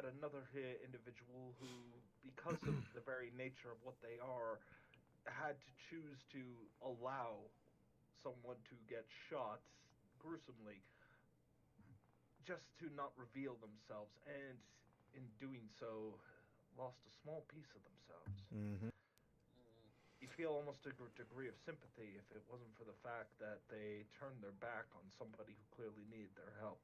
had another individual who, because of the very nature of what they are, had to choose to allow someone to get shot gruesomely just to not reveal themselves, and in doing so, lost a small piece of themselves. Mm-hmm. Mm. You feel almost a degree of sympathy if it wasn't for the fact that they turned their back on somebody who clearly needed their help.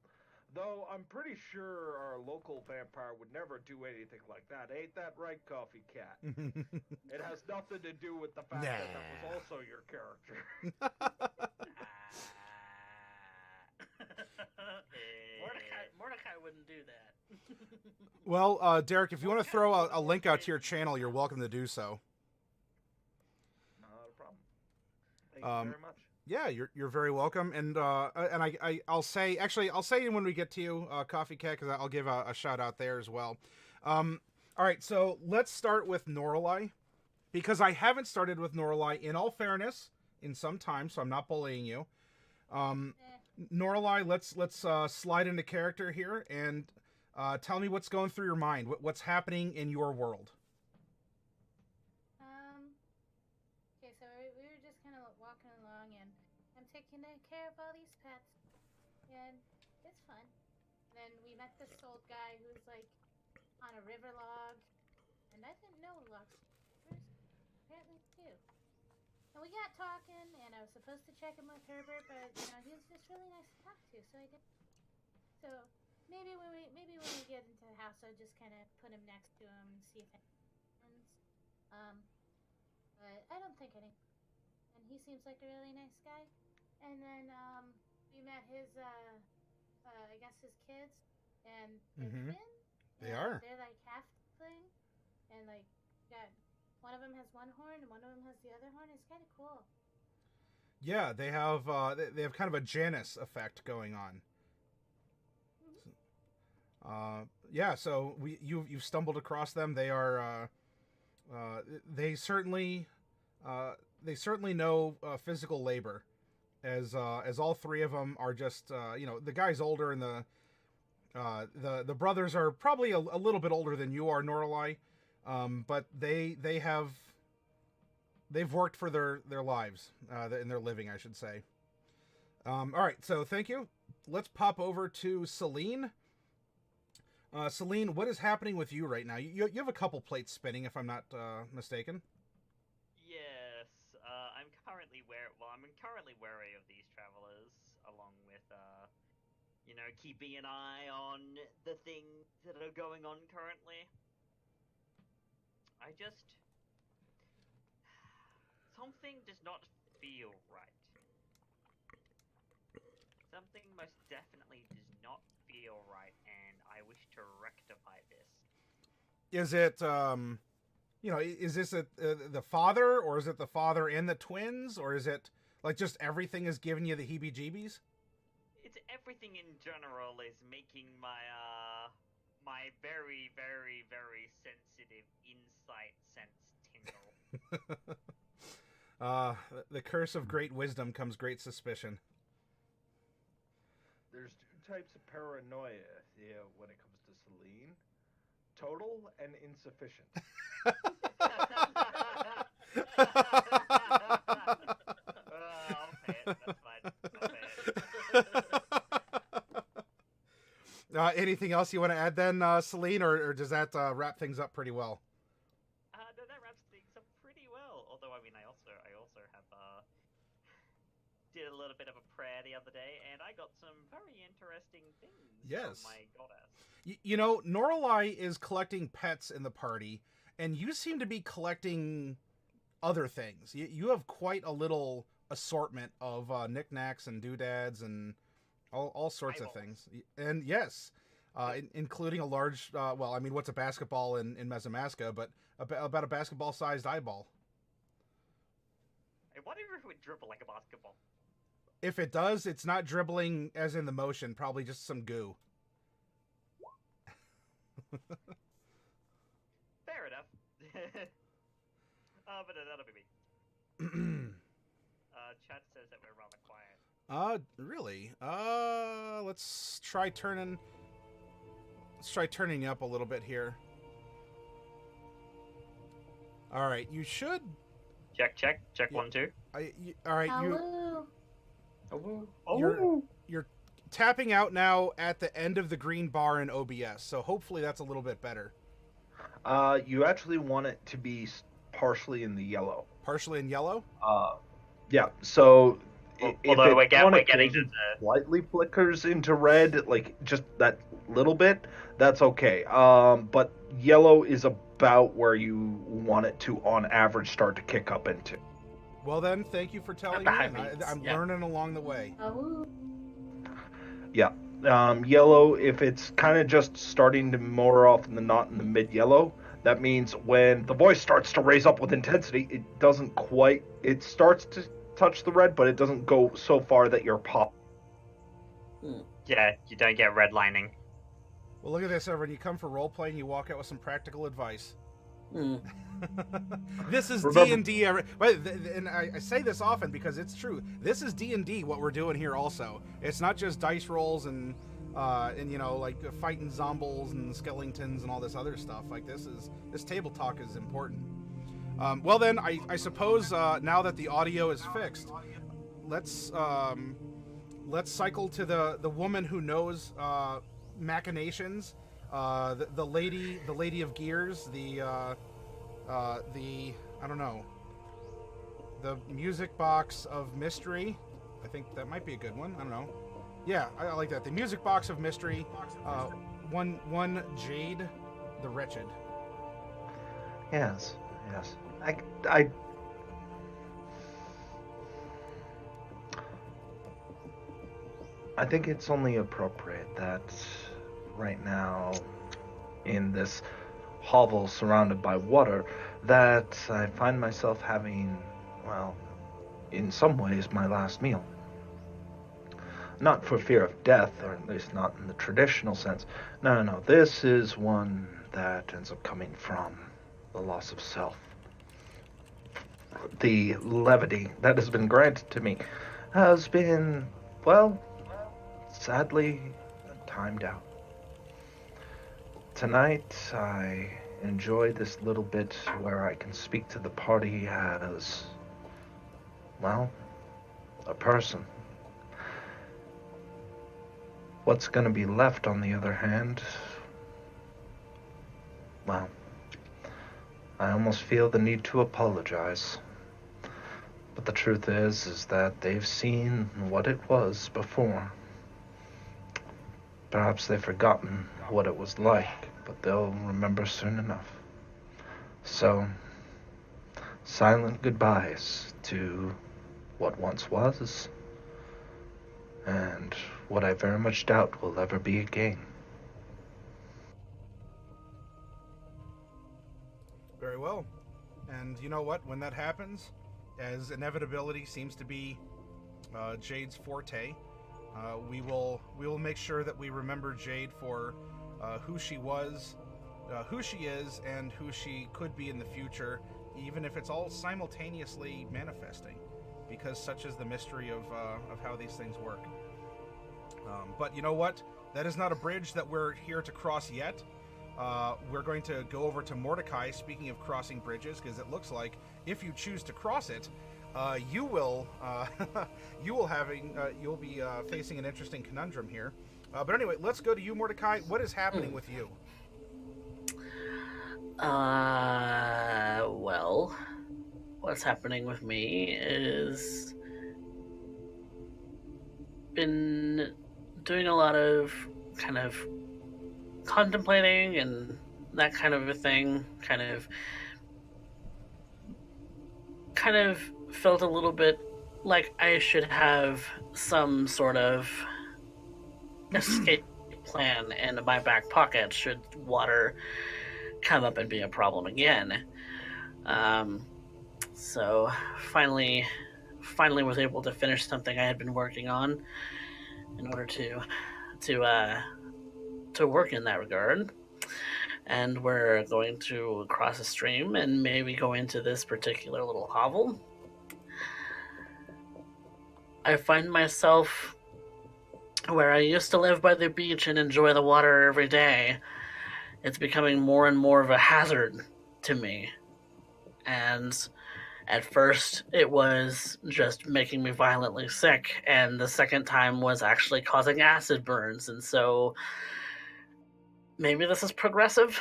Though I'm pretty sure our local vampire would never do anything like that. Ain't that right, Coffee Cat? It has nothing to do with the fact that that was Nah. also your character. Mordecai wouldn't do that. Well, Derek, if you want to Mordecai's throw one of the a more link out to your crazy channel, you're guys. welcome to do so. Not a problem. Thank you very much. Yeah, you're very welcome, and I'll say when we get to you, Coffee Cat, because I'll give a shout out there as well. All right, so let's start with Norallie, because I haven't started with Norallie, in all fairness, in some time, so I'm not bullying you. Norallie, let's slide into character here and tell me what's going through your mind. What's happening in your world? Okay, so we were just kind of walking along, and I'm taking care of all these pets, and it's fun. And then we met this old guy who's like on a river log, and I didn't know logs rivers apparently too. And we got talking, and I was supposed to check him with Herbert, but he was just really nice to talk to, so I did. So maybe when we get into the house, I'll just kind of put him next to him and see if anything happens. But I don't think any. And he seems like a really nice guy. And then we met his I guess his kids, and they're twins. They are. They're like half thing, and like got one of them has one horn and one of them has the other horn. It's kind of cool. Yeah, they have kind of a Janus effect going on. Yeah, so you've stumbled across them. They are they certainly know physical labor, as all three of them are just the guy's older, and the brothers are probably a little bit older than you are, Norallie, but they've worked for their lives, in their living, I should say. All right, so thank you. Let's pop over to Celine. Celine, what is happening with you right now? You have a couple plates spinning, if I'm not mistaken. Yes, I'm currently wary of these travelers, along with keeping an eye on the things that are going on currently. Something does not feel right. Something most definitely does not feel right, and I wish to rectify this. Is it is this the father, or is it the father and the twins, or is it like just everything is giving you the heebie-jeebies? It's everything in general is making my very, very, very sensitive insight sense tingle. The curse of great wisdom comes great suspicion. There's two types of paranoia when it comes to Celine: total and insufficient. I'll pay it. That's fine. I'll pay it. Anything else you want to add then, Celine, or does that wrap things up pretty well? No, that wraps things up pretty well. Although, I mean, I also have did a little bit of a prayer the other day, and I got some very interesting things from my goddess. Norallie is collecting pets in the party, and you seem to be collecting other things. You have quite a little assortment of knickknacks and doodads and all sorts of things. And yes, including a large, what's a basketball in Mesomasca, but about a basketball-sized eyeball. I wonder if it would dribble like a basketball. If it does, it's not dribbling as in the motion, probably just some goo. Fair enough. But that'll be me. Chat says that we're rather quiet. Really? Let's try turning... let's try turning you up a little bit here. All right, you should. Check. Yeah. 1, 2. All right, Hello. you're tapping out now at the end of the green bar in OBS, so hopefully that's a little bit better. You actually want it to be partially in the yellow. Partially in yellow. Yeah. So Although we're getting to the slightly flickers into red, like just that little bit, that's okay. But yellow is about where you want it to, on average, start to kick up into. Well then, thank you for telling me. the high And beats, I'm yeah. learning along the way. Oh. Yeah. Yellow, if it's kind of just starting to more often than not in the mid-yellow, that means when the voice starts to raise up with intensity, it doesn't quite... It starts to touch the red, but it doesn't go so far that you're pop. Yeah, you don't get redlining. Well, look at this, everyone. You come for role playing, you walk out with some practical advice. This is Remember- D&D, and I say this often because it's true. This is D&D, what we're doing here also. It's not just dice rolls and you know, like fighting zombies and skeletons and all this other stuff. Like this table talk is important. Well then, I suppose now that the audio is fixed, let's cycle to the woman who knows machinations, the lady of gears, the I don't know, the music box of mystery. I think that might be a good one. I don't know. Yeah, I like that. The music box of mystery. One Jade, the wretched. Yes. I think it's only appropriate that right now, in this hovel surrounded by water, that I find myself having, well, in some ways, my last meal. Not for fear of death, or at least not in the traditional sense. No. This is one that ends up coming from the loss of self. The levity that has been granted to me has been, well, sadly, timed out. Tonight, I enjoy this little bit where I can speak to the party as, well, a person. What's going to be left, on the other hand, well, I almost feel the need to apologize. But the truth is that they've seen what it was before. Perhaps they've forgotten what it was like, but they'll remember soon enough. So, silent goodbyes to what once was, and what I very much doubt will ever be again. Very well. And you know what? When that happens, as inevitability seems to be Jade's forte, we will make sure that we remember Jade for who she was, who she is, and who she could be in the future, even if it's all simultaneously manifesting, because such is the mystery of how these things work. But you know what? That is not a bridge that we're here to cross yet. We're going to go over to Mordecai, speaking of crossing bridges, because it looks like if you choose to cross it, you will you'll be facing an interesting conundrum here. But anyway, let's go to you, Mordecai. What is happening with you? Well, what's happening with me is been doing a lot of kind of contemplating and that kind of a thing. Kind of felt a little bit like I should have some sort of escape plan in my back pocket should water come up and be a problem again. So finally was able to finish something I had been working on in order to work in that regard. And we're going to cross a stream and maybe go into this particular little hovel. I find myself Where I used to live by the beach and enjoy the water every day, it's becoming more and more of a hazard to me. And at first, it was just making me violently sick, and the second time was actually causing acid burns, and so maybe this is progressive.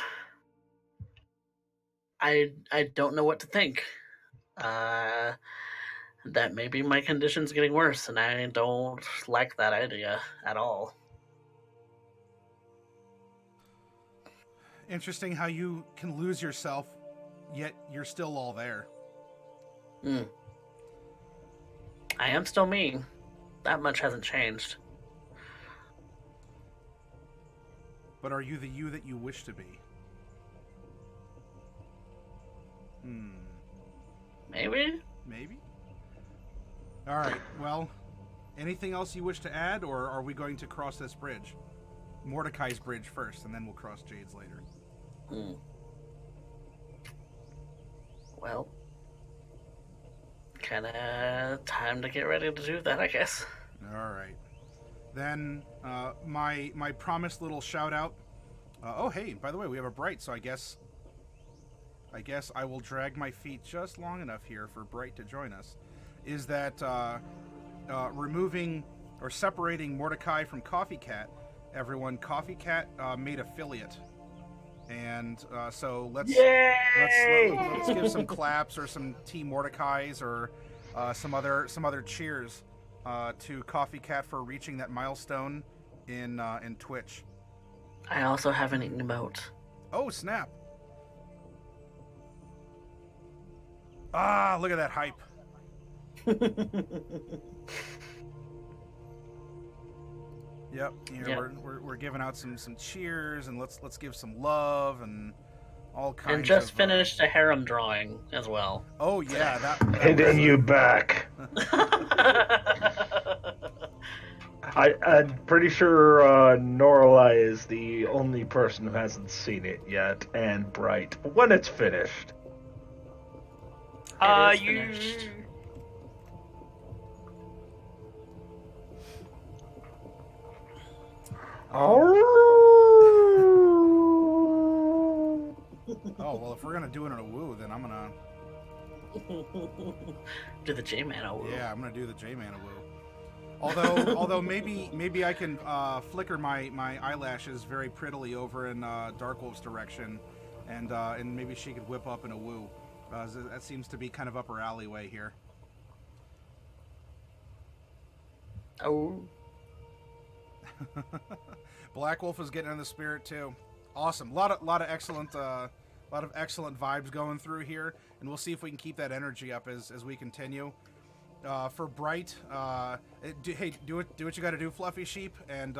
I don't know what to think. Uh, that maybe my condition's getting worse, and I don't like that idea at all. Interesting how you can lose yourself, yet you're still all there. Mm. I am still me. That much hasn't changed. But are you the you that you wish to be? Maybe? Maybe? Alright, well, anything else you wish to add, or are we going to cross this bridge? Mordecai's bridge first, and then we'll cross Jade's later. Well, kinda time to get ready to do that, I guess. Alright. Then, my promised little shout out. Oh, hey, by the way, we have a Bright, so I guess I will drag my feet just long enough here for Bright to join us. Is that removing or separating Mordecai from Coffee Cat? Everyone, Coffee Cat made affiliate, and so let's give some claps or some Team Mordecai's or some other cheers to Coffee Cat for reaching that milestone in Twitch. I also have an emote. Oh, snap. Ah, look at that hype. Yep, here Yep. We're giving out some cheers, and let's give some love and all kinds And just of, finished a harem drawing as well. Oh yeah, that Hitting you back. I'm pretty sure Norallie is the only person who hasn't seen it yet, and Bright. When it's finished. It is You. finished. Oh well, if we're gonna do it in a woo, then I'm gonna Do the J-Man. yeah, I'm gonna do the J-Man a woo. Although maybe I can flicker my eyelashes very prettily over in Darkwolf's direction, and maybe she could whip up in a woo. That seems to be kind of up her alleyway here. Oh. Black Wolf is getting in the spirit too. Awesome. Lot of excellent vibes going through here, and we'll see if we can keep that energy up as we continue. For Bright, do what you got to do, Fluffy Sheep, and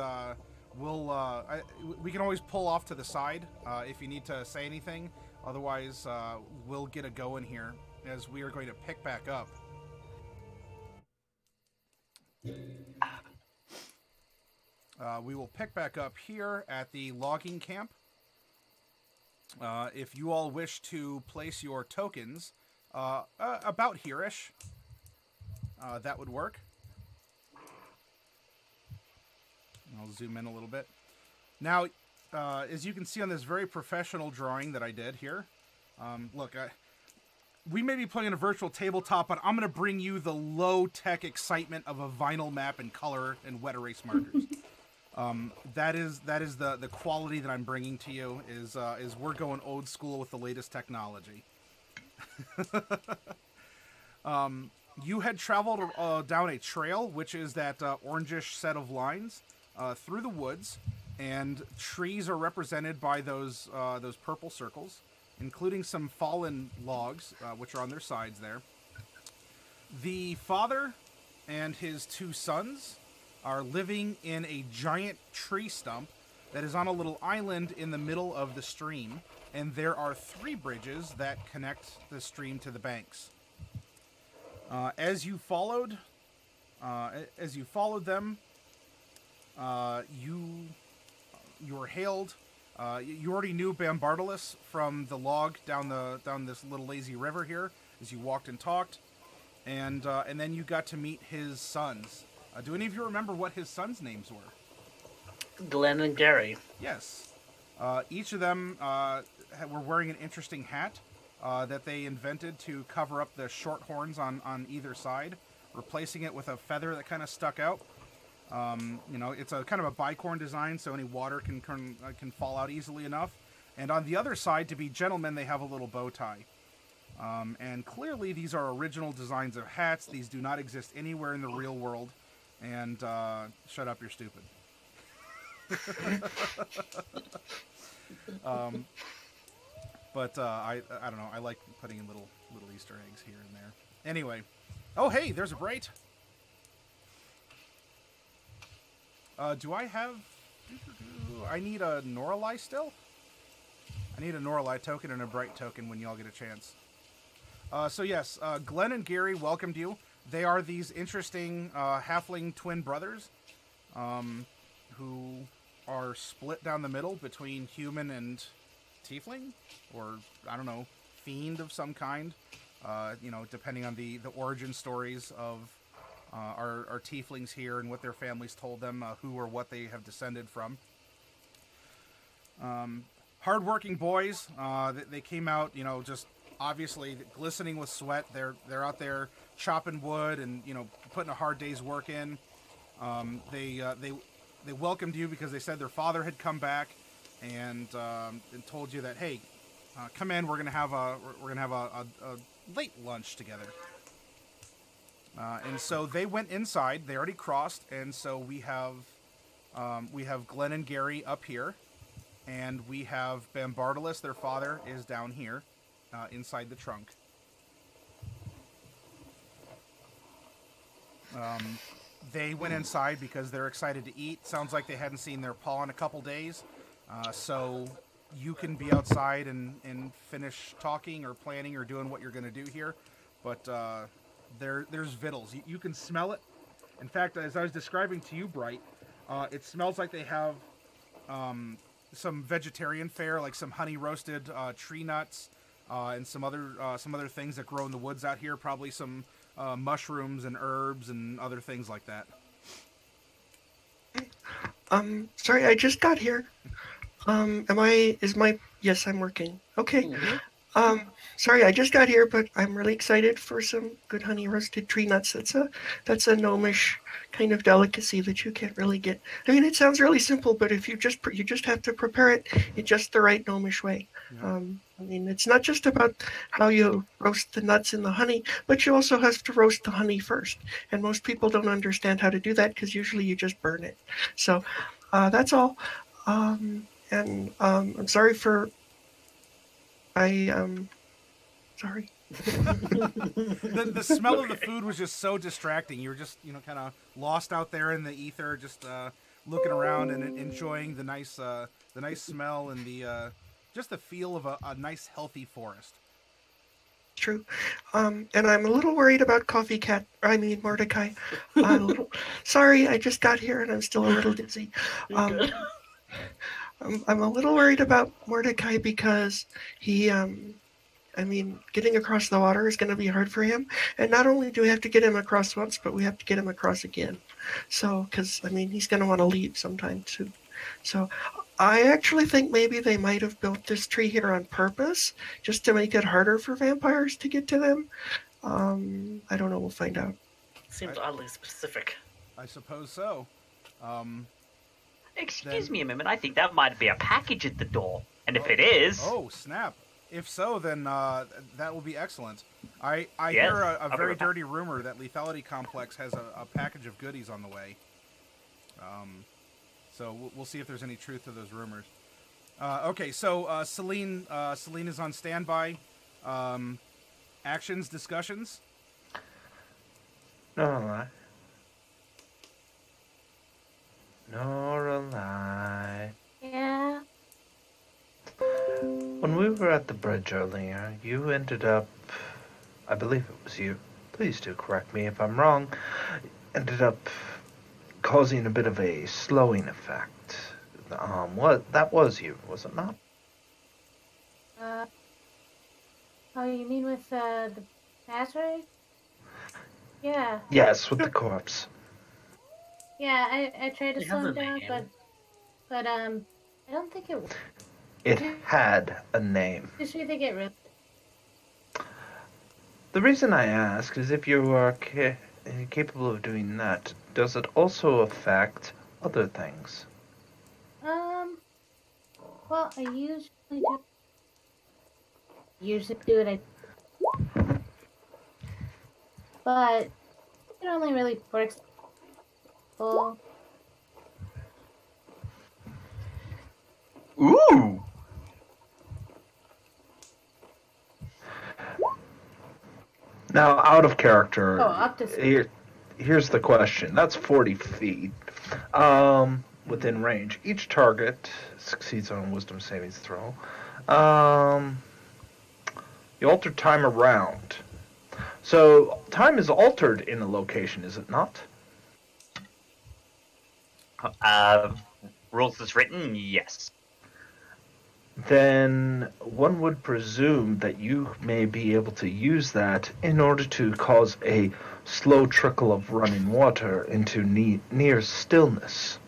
we can always pull off to the side if you need to say anything. Otherwise, we'll get a go in here as we are going to pick back up. We will pick back up here at the logging camp. If you all wish to place your tokens about here-ish, that would work. I'll zoom in a little bit. Now, as you can see on this very professional drawing that I did here, look, we may be playing a virtual tabletop, but I'm going to bring you the low-tech excitement of a vinyl map in color and wet erase markers. That is the quality that I'm bringing to you. Is we're going old school with the latest technology. You had traveled down a trail, which is that orangish set of lines through the woods, and trees are represented by those purple circles, including some fallen logs, which are on their sides there. The father and his two sons are living in a giant tree stump that is on a little island in the middle of the stream, and there are 3 bridges that connect the stream to the banks. As you followed them, you were hailed. You already knew Bambartilus from the log down this little lazy river here as you walked and talked, and then you got to meet his sons. Do any of you remember what his sons' names were? Glen and Garry. Yes. Each of them were wearing an interesting hat that they invented to cover up the short horns on either side, replacing it with a feather that kind of stuck out. It's a kind of a bicorn design, so any water can fall out easily enough. And on the other side, to be gentlemen, they have a little bow tie. And clearly, these are original designs of hats. These do not exist anywhere in the real world. And shut up, you're stupid. But I don't know. I like putting in little Easter eggs here and there. Anyway, oh hey, there's a Bright. Do I have? I need a Norallie still. I need a Norallie token and a Bright token when y'all get a chance. So yes, Glen and Garry welcomed you. They are these interesting halfling twin brothers, who are split down the middle between human and tiefling, or I don't know, fiend of some kind. Depending on the origin stories of our tieflings here and what their families told them, who or what they have descended from. Hardworking boys. They came out, just obviously glistening with sweat. They're out there chopping wood and putting a hard day's work in. They welcomed you because they said their father had come back and told you that, hey, come in. We're gonna have a late lunch together. And so they went inside. They already crossed, and so we have Glen and Garry up here, and we have Bambartilus, their father, is down here, inside the trunk. They went inside because they're excited to eat. Sounds like they hadn't seen their paw in a couple days, so you can be outside and finish talking or planning or doing what you're going to do here, but there's victuals. You can smell it. In fact, as I was describing to you, Bright, it smells like they have some vegetarian fare, like some honey roasted tree nuts and some other things that grow in the woods out here. Probably some mushrooms and herbs and other things like that. Sorry, I just got here. Yes, I'm working. Okay. Mm-hmm. Sorry, I just got here, but I'm really excited for some good honey roasted tree nuts. That's a gnomish kind of delicacy that you can't really get. I mean, it sounds really simple, but if you just have to prepare it in just the right gnomish way. Yeah. I mean, it's not just about how you roast the nuts in the honey, but you also have to roast the honey first. And most people don't understand how to do that because usually you just burn it. So that's all. I'm sorry for. Sorry. The smell of the food was just so distracting. You were just, kind of lost out there in the ether, just looking around and enjoying the nice smell and just the feel of a nice, healthy forest. True. And I'm a little worried about Mordecai. Sorry, I just got here and I'm still a little dizzy. I'm a little worried about Mordecai because he, getting across the water is going to be hard for him. And not only do we have to get him across once, but we have to get him across again. So, because, he's going to want to leave sometime soon. So, I actually think maybe they might have built this tree here on purpose, just to make it harder for vampires to get to them. I don't know. We'll find out. Seems oddly specific. I suppose so. Excuse me a moment. I think that might be a package at the door. And if it is... Oh, snap. If so, then that will be excellent. I Yes, hear a I'll very be right dirty rumor that Lethality Complex has a package of goodies on the way. So we'll see if there's any truth to those rumors. Okay, so Celine is on standby. Actions, discussions? Norallie. Yeah. When we were at the bridge earlier, you ended up, I believe it was you, please do correct me if I'm wrong, ended up causing a bit of a slowing effect. That was you, was it not? Oh, you mean with the password? Yeah. Yes, with the corpse. Yeah, I tried to He slow has him a down, name. but but I don't think it. It had a name. Did you think it really? The reason I ask is if you are capable of doing that, does it also affect other things? Well, I usually do it. But it only really works. Well, Ooh! Now, out of character, up to here's the question. That's 40 feet. Within range. Each target succeeds on a wisdom savings throw. You alter time around. So, time is altered in a location, is it not? Rules as written, yes. Then one would presume that you may be able to use that in order to cause a slow trickle of running water into near stillness.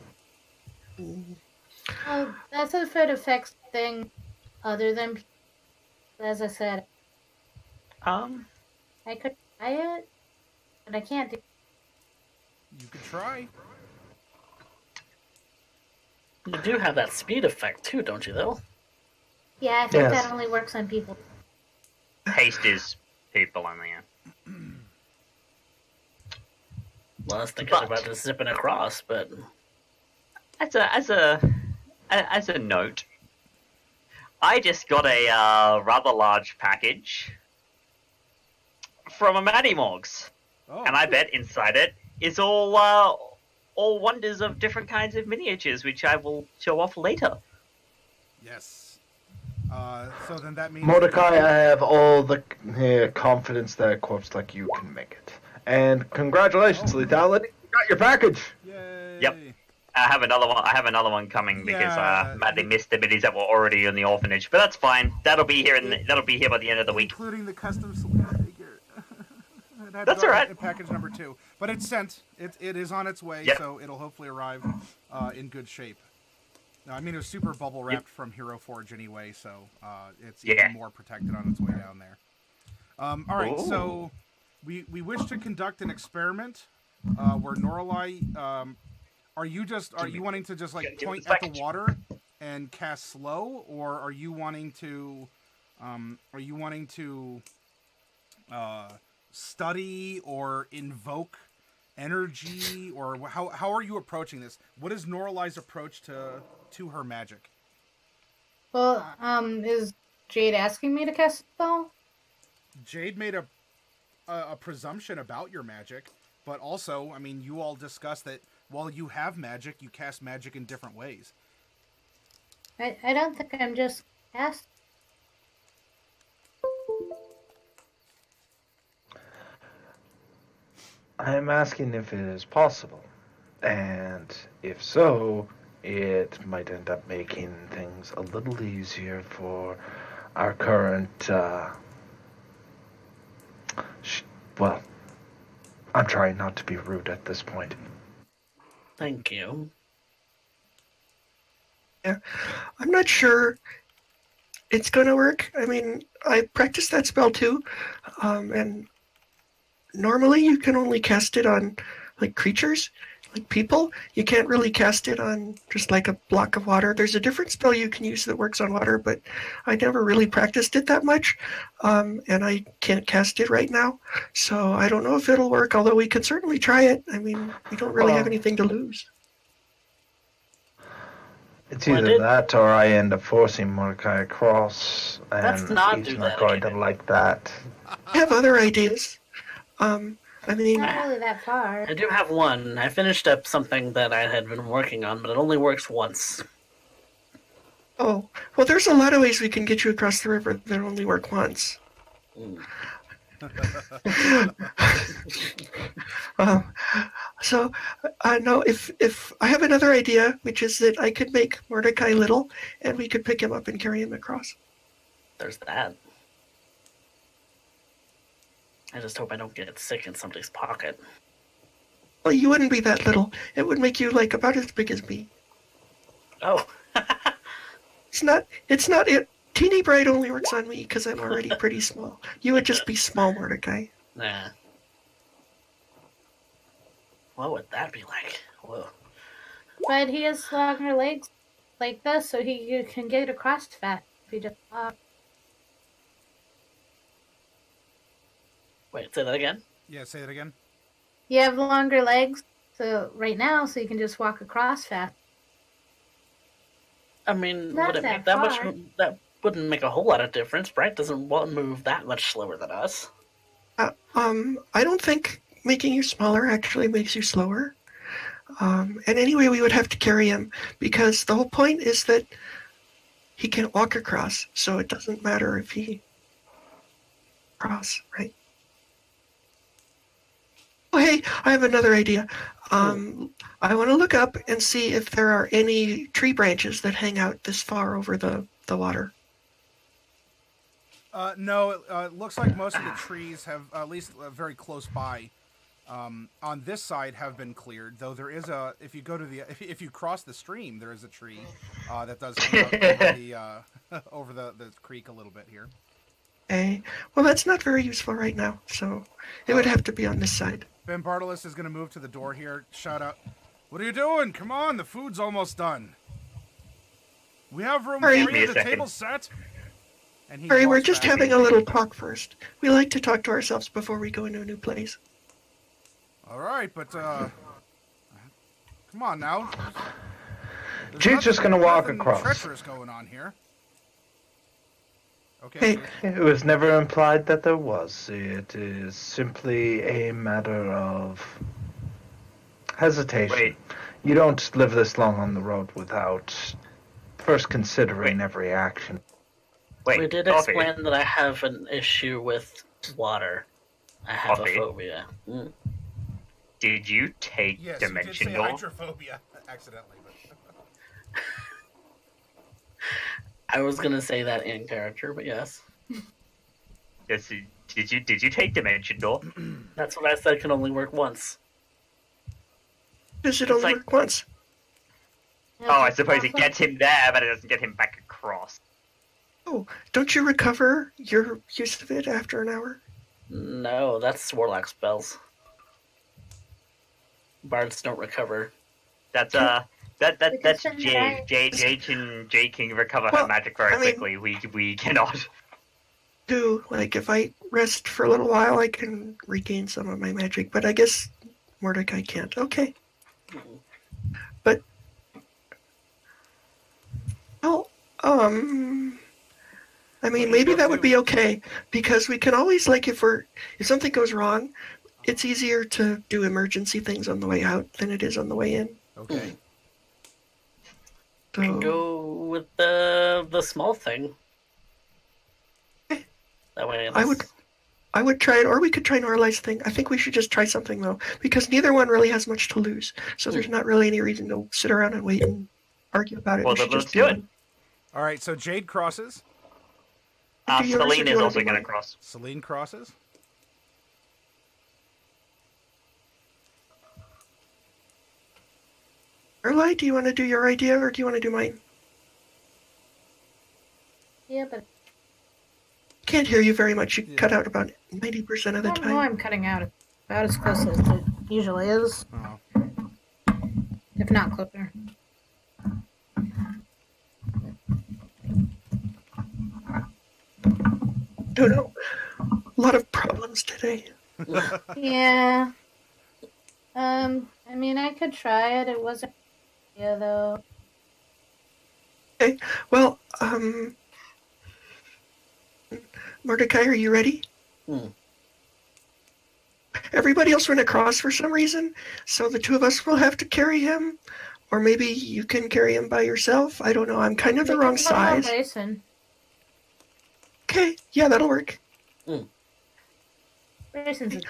That's a foot effects thing, other than, as I said, I could try it, but I can't do. You could try. You do have that speed effect too, don't you, though? Yeah, I think Yes. that only works on people. Haste is people only. Yeah. Well, I was thinking But- about just zipping across, but As a note, I just got a rather large package from a MattyMorgs, Oh, and I bet inside it is all wonders of different kinds of miniatures, which I will show off later. yes. So then that means Mordecai, I have all the confidence that a corpse like you can make it. And congratulations, Lethality. You got your package. Yay. Yep. I have another one coming because Yeah. Madly missed the biddies that were already in the orphanage, but that's fine. That'll be here by the end of the week. Including the custom Selena figure. It had to That's go all right. in package number 2, but it's sent. It is on its way, Yep. so it'll hopefully arrive in good shape. I mean, it was super bubble wrapped from Hero Forge anyway, so it's Yeah. even more protected on its way down there. All right, so we wish to conduct an experiment where Norallie. Are you wanting to just like Give me point the at the package. water and cast slow, or are you wanting to study or invoke energy, or how are you approaching this? What is Norallie's approach to her magic? Well, is Jade asking me to cast a spell? Jade made a presumption about your magic, but also, I mean, you all discussed that while you have magic, you cast magic in different ways. I don't think I'm just cast. I'm asking if it is possible. And if so, it might end up making things a little easier for our current, well, I'm trying not to be rude at this point. thank you. I'm not sure it's gonna work. I mean, I practiced that spell too, and normally you can only cast it on like creatures, like people. You can't really cast it on just like a block of water. There's a different spell you can use that works on water, but I never really practiced it that much, and I can't cast it right now. So I don't know if it'll work, although we could certainly try it. I mean, we don't really have anything to lose. It's Well, I either did- that or I end up forcing Mordecai across, and Let's not he's do not that going again. to like that. I have other ideas. I mean, Not really that far. I do have one. I finished up something that I had been working on, but it only works once. oh, well, there's a lot of ways we can get you across the river that only work once. Mm. So, no, if I have another idea, which is that I could make Mordecai little, and we could pick him up and carry him across. There's that. I just hope I don't get sick in somebody's pocket. Well, you wouldn't be that little. It would make you like about as big as me. Oh. It's not. Teeny Bright only works on me because I'm already pretty small. You would just be small, Mordecai. Nah. What would that be like? Whoa. But he has longer legs like this, so you can get across fast if you just walk. Wait, say that again? Yeah, say that again. You have longer legs, so right now, so you can just walk across fast. I mean, Not would it that make that much? far. That wouldn't make a whole lot of difference. Bright doesn't move that much slower than us. I don't think making you smaller actually makes you slower. And anyway, we would have to carry him because the whole point is that he can't walk across, so it doesn't matter if he cross, right? Oh, hey, I have another idea. I want to look up and see if there are any tree branches that hang out this far over the water. No, it looks like most of the trees have, at least very close by, on this side have been cleared. Though there is if you go to if you cross the stream, there is a tree that does hang out over the creek a little bit here. Okay. Well, that's not very useful right now, so it would have to be on this side. Bambartilus is going to move to the door here, shout out, "What are you doing? Come on, the food's almost done. We have room for you, the table's set." And Sorry, we're just having a little talk first. We like to talk to ourselves before we go into a new place. All right, but come on now. Jade's just going to walk across. Treacherous going on here. Hey. Okay. It was never implied that there was. It is simply a matter of hesitation. Wait. You don't live this long on the road without first considering every action. Wait, we did Coffee. explain that I have an issue with water. I have Coffee. a phobia. Did you take Yes, Dimension you did say Door? hydrophobia accidentally, but I was gonna say that in character, but yes. Yes, did you take Dimension Door? That's what I said can only work once. Does it only like- work once? Oh, I suppose it gets him there, but it doesn't get him back across. Oh, don't you recover your use of it after an hour? No, that's Warlock spells. Bards don't recover. That's Because then J can recover her Well, magic very I mean- quickly. We cannot. Like, if I rest for a little while, I can regain some of my magic, but I guess Mordecai can't. Okay. But, well, I mean, maybe that would be okay, because we can always, like, if something goes wrong, it's easier to do emergency things on the way out than it is on the way in. okay. We can So, go with the small thing. That way, I would try it, or we could try Noralie's thing. I think we should just try something, though, because neither one really has much to lose, so there's not really any reason to sit around and wait and argue about it. Well, We should then just let's do it. one. All right, so Jade crosses. Do yours, or Celine do is you also wanna do going to mine? cross. Celine crosses. Norlie, do you want to do your idea, or do you want to do mine? Yeah, but Can't hear you very much. You Yeah. cut out about 90% of the I don't know time. I'm cutting out about as close as it usually is, Oh. if not closer. Don't know. A lot of problems today. Yeah. I mean, I could try it. It wasn't yeah though. Well, Mordecai, are you ready? Everybody else went across for some reason, so the two of us will have to carry him. Or maybe you can carry him by yourself. I don't know. I'm kind of the We wrong can put him on size. Grayson. Okay, yeah, that'll work. Grayson's a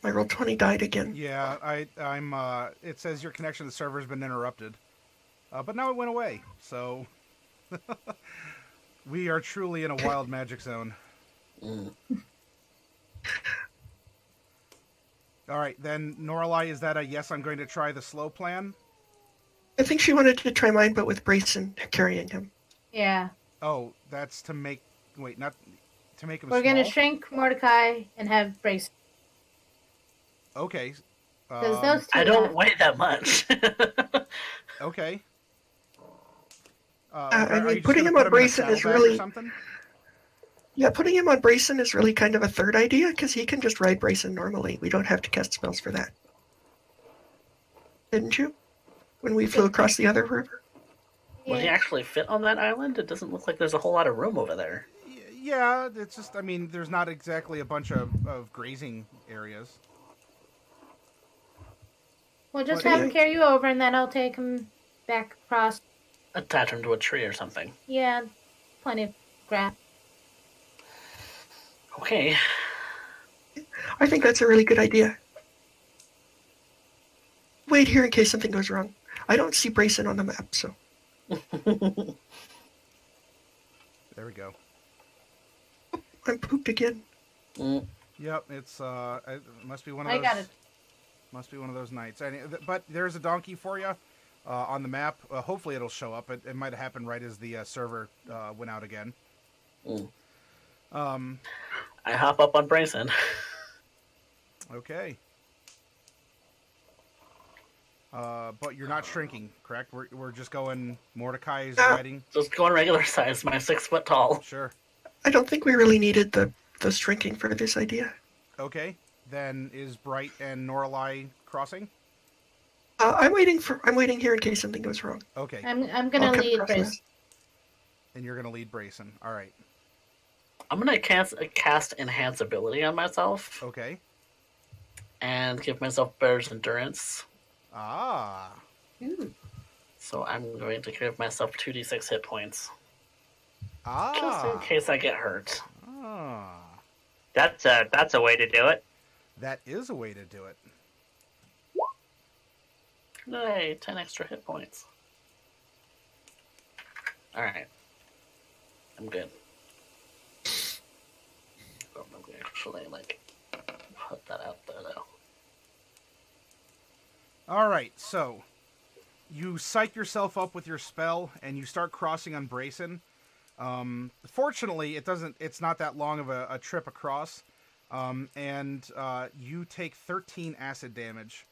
My roll 20 died again. Yeah, I'm. It says your connection to the server has been interrupted, but now it went away. So we are truly in a wild magic zone. All right, then Norallie, is that a yes? I'm going to try the slow plan. I think she wanted to try mine, but with Brayson carrying him. Yeah. Oh, that's to make... Wait, not... To make him We're small? gonna shrink Mordecai and have Brace. Okay. Because those two I don't left. weigh that much. Okay. I are mean, you just putting gonna him put on him in a Brayson is saddlebag or really... something? Yeah, putting him on Brayson is really kind of a third idea, because he can just ride Brayson normally. We don't have to cast spells for that. Didn't you? When we flew across the other river? Will he actually fit on that island? It doesn't look like there's a whole lot of room over there. Yeah, it's just, I mean, there's not exactly a bunch of grazing areas. We'll just But- have him carry you over, and then I'll take him back across. Attach him to a tree or something. Yeah, plenty of grass. Okay. I think that's a really good idea. Wait here in case something goes wrong. I don't see Brayson on the map, so... There we go. I'm pooped again. Yep, it's it must be one of those. I got it. Must be one of those nights. But there's a donkey for you on the map. Hopefully it'll show up. It might have happened right as the server went out again. I hop up on Brayson. Okay. But you're not shrinking, correct? We're just going. Mordecai is riding. Just going regular size. My 6 foot tall. Sure. I don't think we really needed the shrinking for this idea. Okay. Then is Bright and Norallie crossing? I'm waiting here in case something goes wrong. Okay. I'm gonna I'll come lead across Brace. this. And you're gonna lead Brayson. All right. I'm gonna cast Enhance Ability on myself Okay. and give myself Bear's Endurance. Ah. So I'm going to give myself 2d6 hit points. Just in Ah. case I get hurt. Ah. That's a way to do it. That is a way to do it. Yay, 10 extra hit points. Alright. I'm good. I'm gonna actually, put that out there, though. All right, so you psych yourself up with your spell, and you start crossing on Brayson. Fortunately, it's not that long of a trip across, and you take 13 acid damage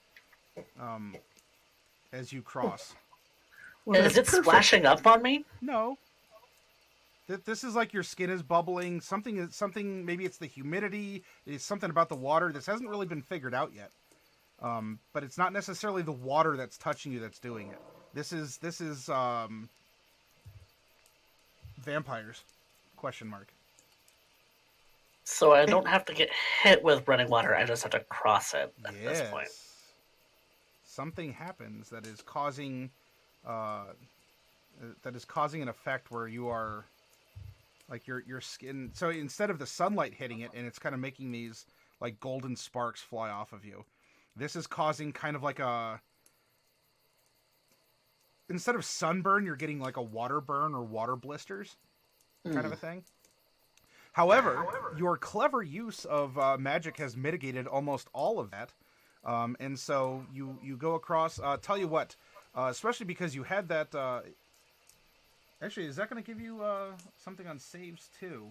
as you cross. Well, Is that's it perfect. splashing up on me? No. This is like your skin is bubbling. Something. Maybe it's the humidity. It's something about the water. This hasn't really been figured out yet. But it's not necessarily the water that's touching you that's doing it. This is vampires? Question mark. So I don't have to get hit with running water. I just have to cross it at this point. Something happens that is causing an effect where you are like your skin. So instead of the sunlight hitting it and it's kind of making these like golden sparks fly off of you, this is causing kind of like a, instead of sunburn, you're getting like a water burn or water blisters kind of a thing. However, your clever use of magic has mitigated almost all of that. And so you go across. Tell you what, especially because you had that. Actually, is that going to give you something on saves too?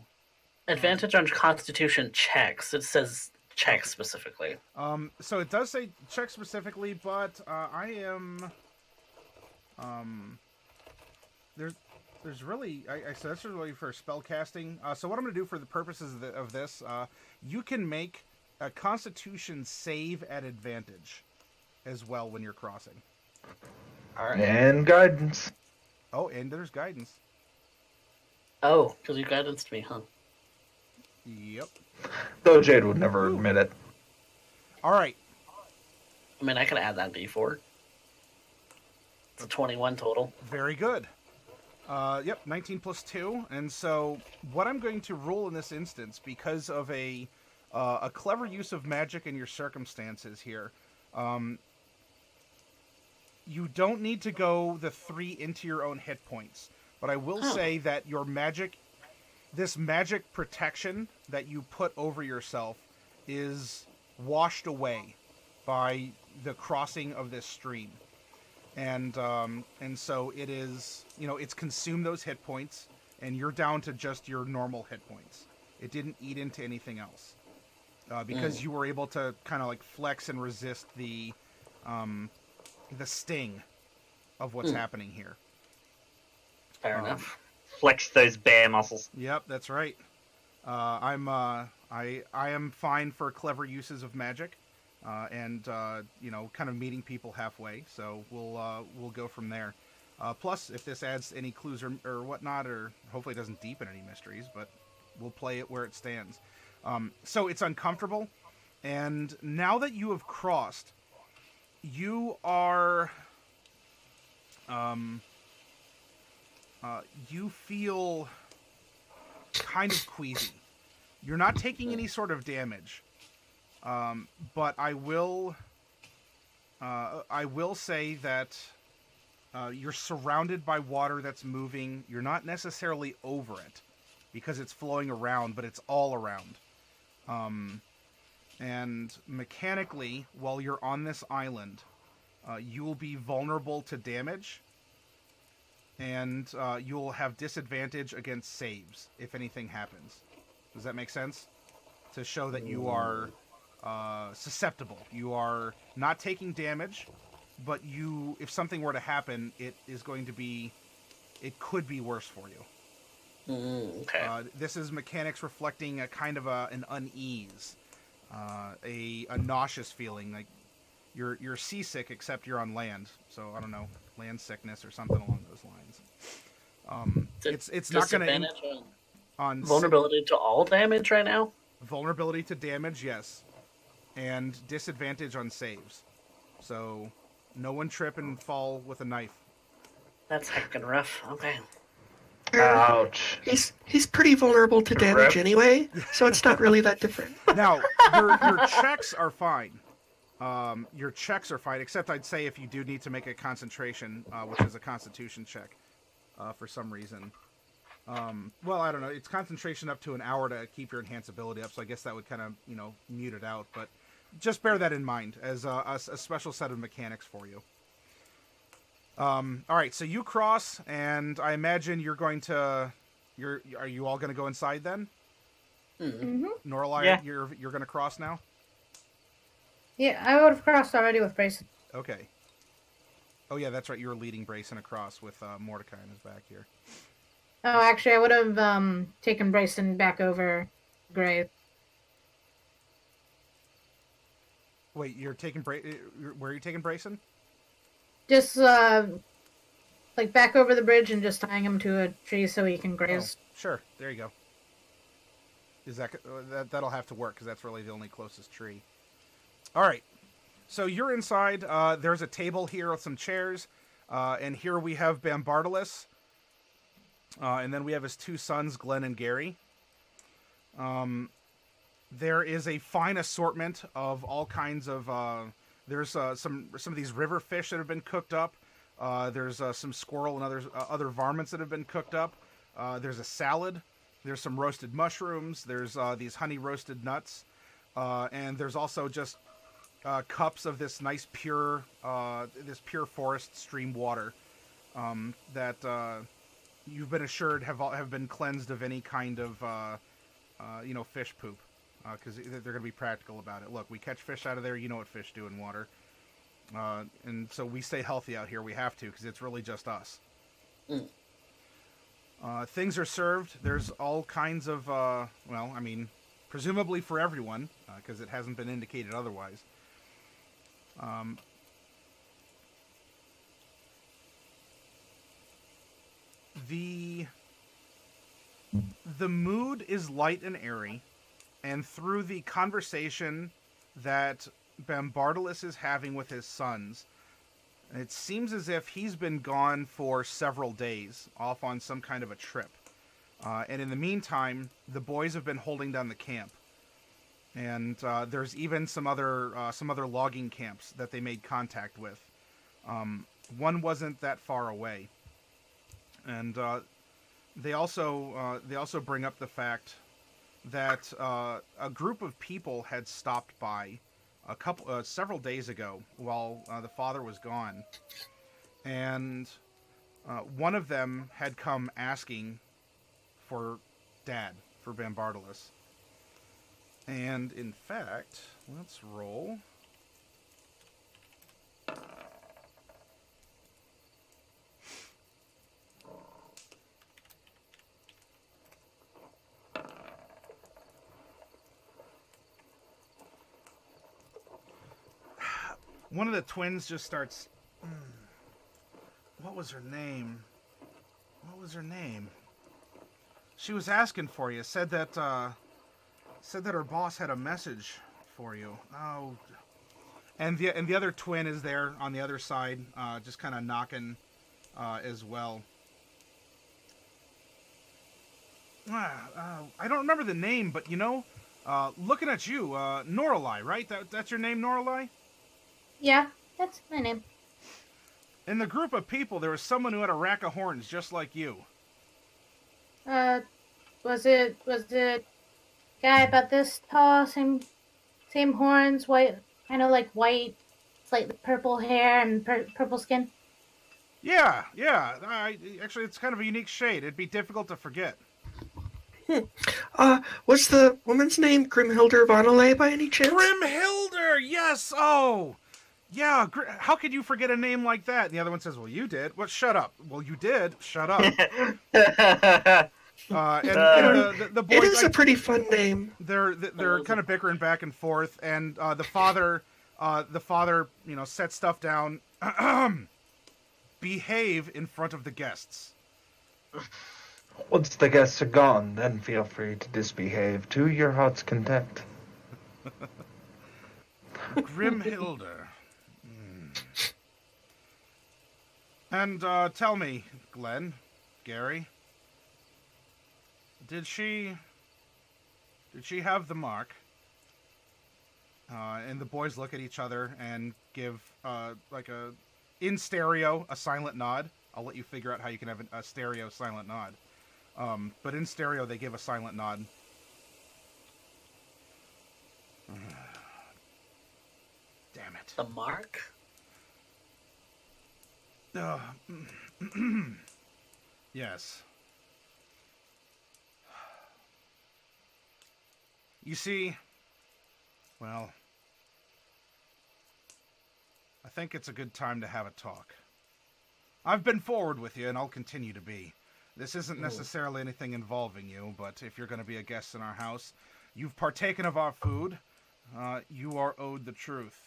Advantage on Constitution checks. It says check specifically. So it does say check specifically, but I am. There's really, so that's really for spell casting. So what I'm going to do for the purposes of this, you can make a Constitution save at advantage as well when you're crossing. All right. And guidance. Oh, and there's guidance. Oh, because you guidanced me, huh? Yep. Though Jade would never admit it. All right. I mean, I could add that D4. It's a 21 total. Very good. Yep, 19 plus 2. And so what I'm going to roll in this instance, because of a clever use of magic in your circumstances here, you don't need to go the 3 into your own hit points. But I will say that your magic, this magic protection that you put over yourself is washed away by the crossing of this stream. and so it is. It's consumed those hit points, and you're down to just your normal hit points. It didn't eat into anything else because you were able to kind of like flex and resist the sting of what's happening here. Fair enough. Flex those bear muscles. Yep, that's right. I am fine for clever uses of magic, and kind of meeting people halfway. So we'll go from there. Plus, if this adds any clues or whatnot, or hopefully it doesn't deepen any mysteries, but we'll play it where it stands. So it's uncomfortable, and now that you have crossed, you are. You feel kind of queasy. You're not taking any sort of damage, but I will say that you're surrounded by water that's moving. You're not necessarily over it because it's flowing around, but it's all around. And mechanically, while you're on this island, you will be vulnerable to damage. And you'll have disadvantage against saves if anything happens. Does that make sense? To show that you are susceptible. You are not taking damage, but if something were to happen, it could be worse for you. Okay. This is mechanics reflecting a kind of an unease, a nauseous feeling, like you're seasick except you're on land. So I don't know, land sickness or something along those lines. It's not going to on vulnerability to all damage right now. Vulnerability to damage, yes, and disadvantage on saves. So no one trip and fall with a knife. That's heckin' rough. Okay. Ouch. He's pretty vulnerable to damage anyway, so it's not really that different. Now your checks are fine. Your checks are fine, except I'd say if you do need to make a concentration, which is a constitution check, for some reason. Well, I don't know. It's concentration up to an hour to keep your enhanceability up, so I guess that would kind of, mute it out. But just bear that in mind as a special set of mechanics for you. All right, so you cross, and I imagine you're going to... Are you all going to go inside then? Mm-hmm. Norallie, Yeah. you're going to cross now? Yeah, I would have crossed already with Brayson. Okay. Oh, yeah, that's right. You were leading Brayson across with Mordecai in his back here. Oh, actually, I would have taken Brayson back over Grave. Wait, you're taking where are you taking Brayson? Just, like, back over the bridge and just tying him to a tree so he can graze. Oh, sure. There you go. Is that'll have to work because that's really the only closest tree. All right. So you're inside. There's a table here with some chairs, and here we have Bambartilus, and then we have his two sons, Glen and Garry. There is a fine assortment of all kinds of. There's some of these river fish that have been cooked up. There's some squirrel and other varmints that have been cooked up. There's a salad. There's some roasted mushrooms. There's these honey roasted nuts, and there's also just cups of this nice pure forest stream water that you've been assured have been cleansed of any kind of fish poop, because they're going to be practical about it. Look, we catch fish out of there. You know what fish do in water, and so we stay healthy out here. We have to, because it's really just us. Things are served. There's all kinds of presumably for everyone, because it hasn't been indicated otherwise. The mood is light and airy, and through the conversation that Bambartilus is having with his sons, it seems as if he's been gone for several days, off on some kind of a trip. And in the meantime, the boys have been holding down the camp. And there's even some other logging camps that they made contact with. One wasn't that far away, and they also bring up the fact that a group of people had stopped by several days ago while the father was gone, and one of them had come asking for Dad, for Bambartilus. And in fact, let's roll. One of the twins just starts. What was her name? What was her name? She was asking for you. Said that her boss had a message for you. Oh, and the other twin is there on the other side, just kind of knocking, as well. I don't remember the name, but looking at you, Norallie, right? That's your name, Norallie? Yeah, that's my name. In the group of people, there was someone who had a rack of horns just like you. Was it guy about this tall, same horns, white, kind of like white, slightly purple hair and purple skin? Yeah. Actually, it's kind of a unique shade. It'd be difficult to forget. Was the woman's name Grimhilder Vonalay by any chance? Grimhilder, yes. Oh, yeah. How could you forget a name like that? And the other one says, "Well, you did." Well, shut up. Well, you did. Shut up. The boys, it is a pretty fun name. They're kind of bickering back and forth, and the father, sets stuff down. Behave in front of the guests. Once the guests are gone, then feel free to disbehave to your heart's content. Grimhilder. And tell me, Glen, Garry, did she have the mark? And the boys look at each other and give in stereo a silent nod. I'll let you figure out how you can have a stereo silent nod. But in stereo they give a silent nod. Damn it. The mark? Yes. You see, well, I think it's a good time to have a talk. I've been forward with you, and I'll continue to be. This isn't necessarily anything involving you, but if you're going to be a guest in our house, you've partaken of our food, you are owed the truth.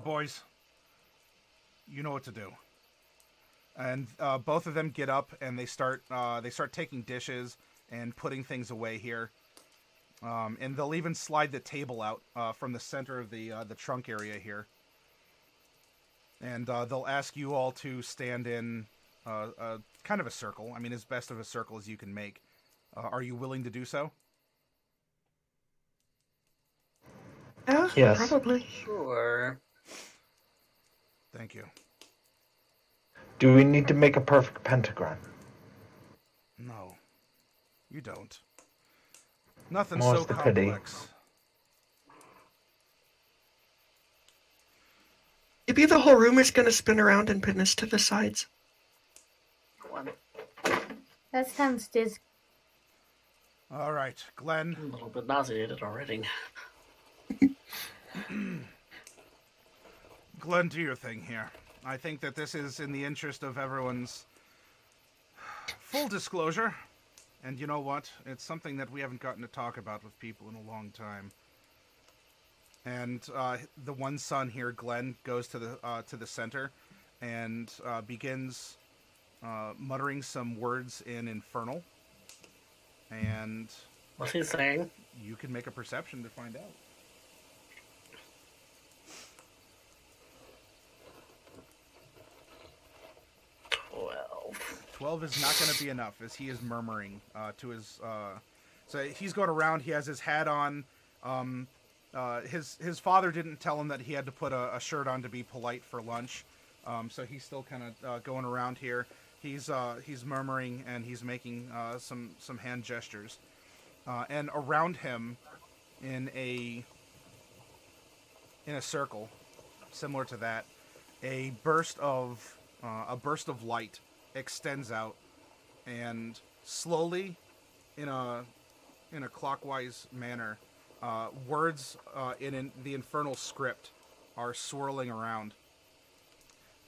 Boys, you know what to do. And both of them get up and they start taking dishes and putting things away here. And they'll even slide the table out from the center of the trunk area here. And they'll ask you all to stand in kind of a circle. I mean, as best of a circle as you can make. Are you willing to do so? Yes. Probably. Sure. Thank you. Do we need to make a perfect pentagram? No. You don't. Nothing More's so the pity. complex. Maybe the whole room is going to spin around and pin us to the sides. That sounds dizzy. All right, Glen. I'm a little bit nauseated already. Glen, do your thing here. I think that this is in the interest of everyone's full disclosure. And you know what? It's something that we haven't gotten to talk about with people in a long time. And the one son here, Glen, goes to the center and begins muttering some words in Infernal. And what's he saying? You can make a perception to find out. 12 is not going to be enough, as he is murmuring to his... so he's going around, he has his hat on. His father didn't tell him that he had to put a shirt on to be polite for lunch. So he's still kind of going around here. He's murmuring, and he's making some hand gestures. And around him, in a in a circle, similar to that, a burst of light extends out, and slowly, in a clockwise manner, words in the infernal script are swirling around,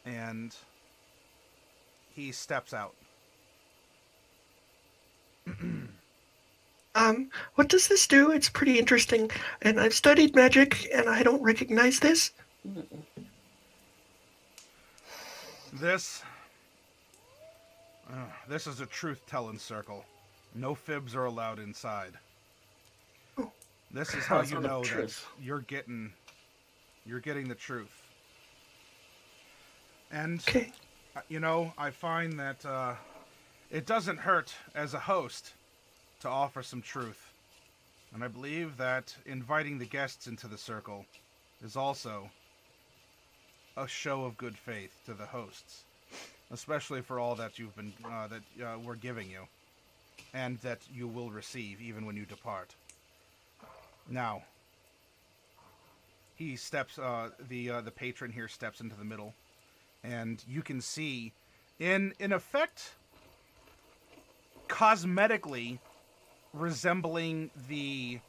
and he steps out. What does this do? It's pretty interesting, and I've studied magic, and I don't recognize this. This is a truth-telling circle. No fibs are allowed inside. Oh. This is how That's you not the know that truth. you're getting the truth. And Okay. I find that it doesn't hurt as a host to offer some truth. And I believe that inviting the guests into the circle is also a show of good faith to the hosts, especially for all that you've been we're giving you, and that you will receive even when you depart. Now, he steps. The patron here steps into the middle, and you can see, in effect, cosmetically resembling the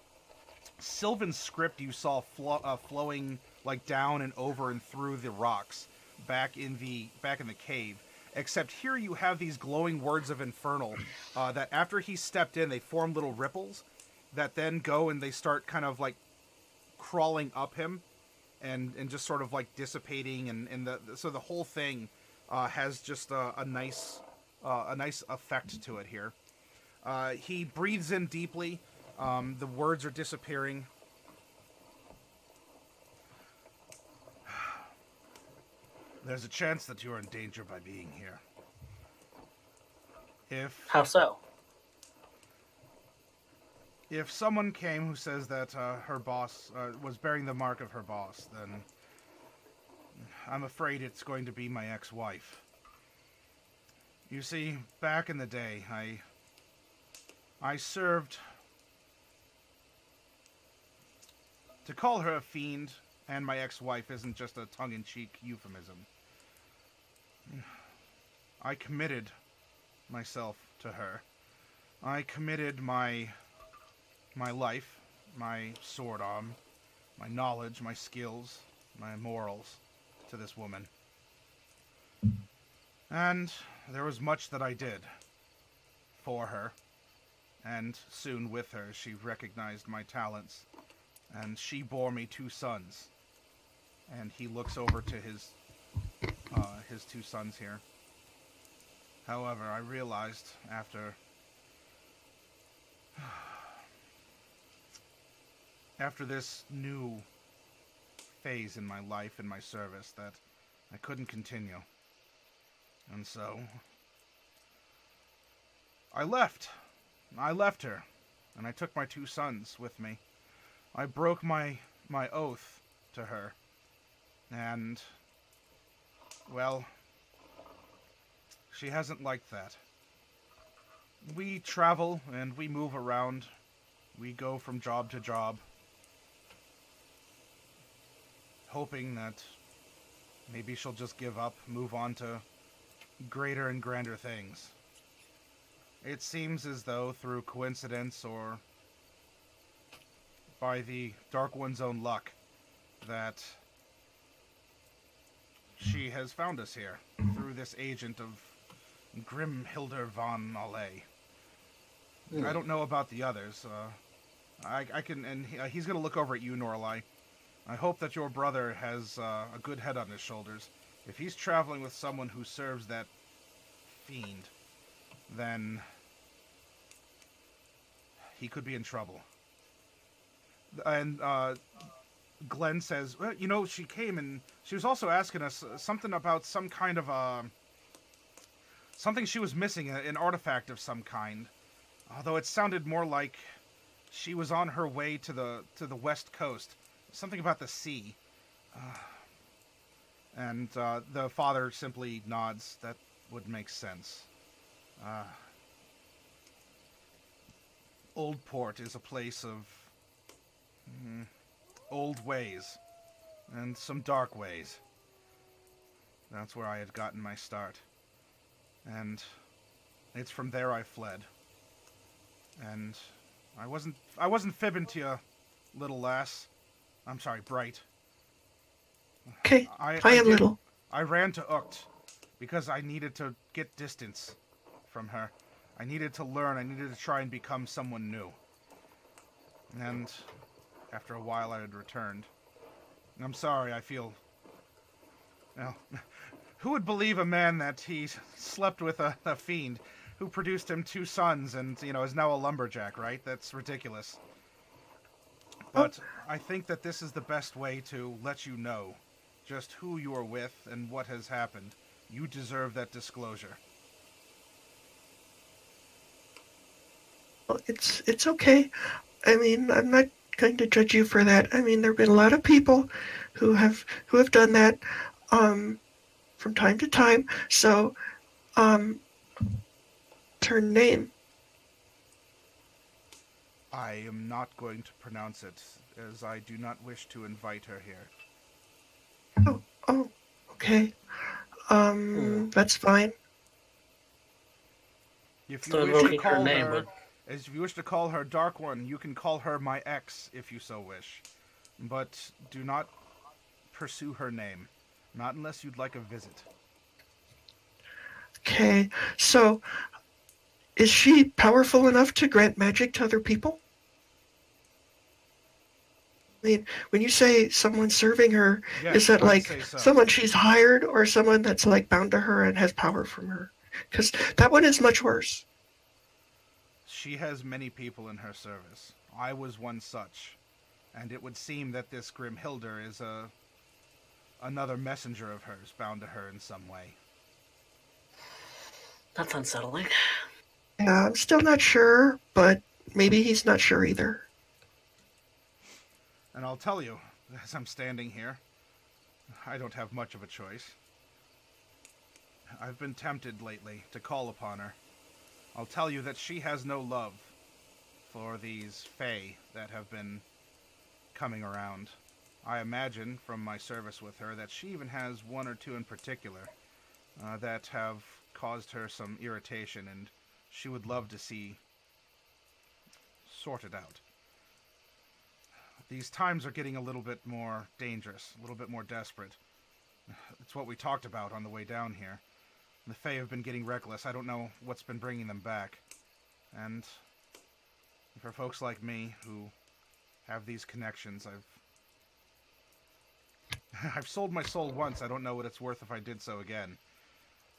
Sylvan script you saw flowing like down and over and through the rocks back in the cave. Except here you have these glowing words of infernal that after he stepped in, they form little ripples that then go and they start kind of like crawling up him and just sort of like dissipating, and so the whole thing has just a nice effect to it here. He breathes in deeply. The words are disappearing. There's a chance that you're in danger by being here. How so? If someone came who says that her boss was bearing the mark of her boss, then I'm afraid it's going to be my ex-wife. You see, back in the day, I served... To call her a fiend and my ex-wife isn't just a tongue-in-cheek euphemism. I committed myself to her. I committed my life, my sword arm, my knowledge, my skills, my morals to this woman. And there was much that I did for her, and soon with her she recognized my talents, and she bore me 2 sons. And he looks over to his 2 sons here. However, I realized after this new phase in my life and my service that I couldn't continue. And so I left. I left her, and I took my 2 sons with me. I broke my oath to her, and, well, she hasn't liked that. We travel and we move around. We go from job to job, hoping that maybe she'll just give up, move on to greater and grander things. It seems as though, through coincidence or by the Dark One's own luck, that she has found us here through this agent of Grimhilder von Allay. I don't know about the others. I can, and he's going to look over at you, Norallie. I hope that your brother has a good head on his shoulders. If he's traveling with someone who serves that fiend, then he could be in trouble. And Glen says, well, you know, she came and she was also asking us something about some kind of something she was missing, an artifact of some kind. Although it sounded more like she was on her way to the west coast. Something about the sea. And the father simply nods. That would make sense. Old Port is a place of old ways. and some dark ways. That's where I had gotten my start. And it's from there I fled. And I wasn't fibbing to you, little lass. I'm sorry, Bright. Okay, I am did- little. I ran to Ucht because I needed to get distance from her. I needed to learn. I needed to try and become someone new. And after a while, I had returned. I'm sorry. I feel. Well, who would believe a man that he slept with a fiend who produced him 2 sons and is now a lumberjack? Right? That's ridiculous. But I think that this is the best way to let you know just who you are with and what has happened. You deserve that disclosure. Well, it's okay. I mean, I'm not going to judge you for that. I mean, there have been a lot of people who have done that from time to time. So, her name. I am not going to pronounce it, as I do not wish to invite her here. Oh, okay. That's fine. If you So wish to invoking her call name her, would- if you wish to call her Dark One, you can call her my ex if you so wish. But do not pursue her name. Not unless you'd like a visit. Okay, so is she powerful enough to grant magic to other people? I mean, when you say someone serving her, Yes, is that I'd like say so. someone she's hired or someone that's like bound to her and has power from her? Because that one is much worse. She has many people in her service. I was one such. And it would seem that this Grimhilder is another messenger of hers bound to her in some way. That's unsettling. Yeah, I'm still not sure, but maybe he's not sure either. And I'll tell you, as I'm standing here, I don't have much of a choice. I've been tempted lately to call upon her. I'll tell you that she has no love for these fae that have been coming around. I imagine from my service with her that she even has 1 or 2 in particular that have caused her some irritation, and she would love to see sorted out. These times are getting a little bit more dangerous, a little bit more desperate. It's what we talked about on the way down here. The Fae have been getting reckless. I don't know what's been bringing them back. And for folks like me who have these connections, I've sold my soul once. I don't know what it's worth if I did so again.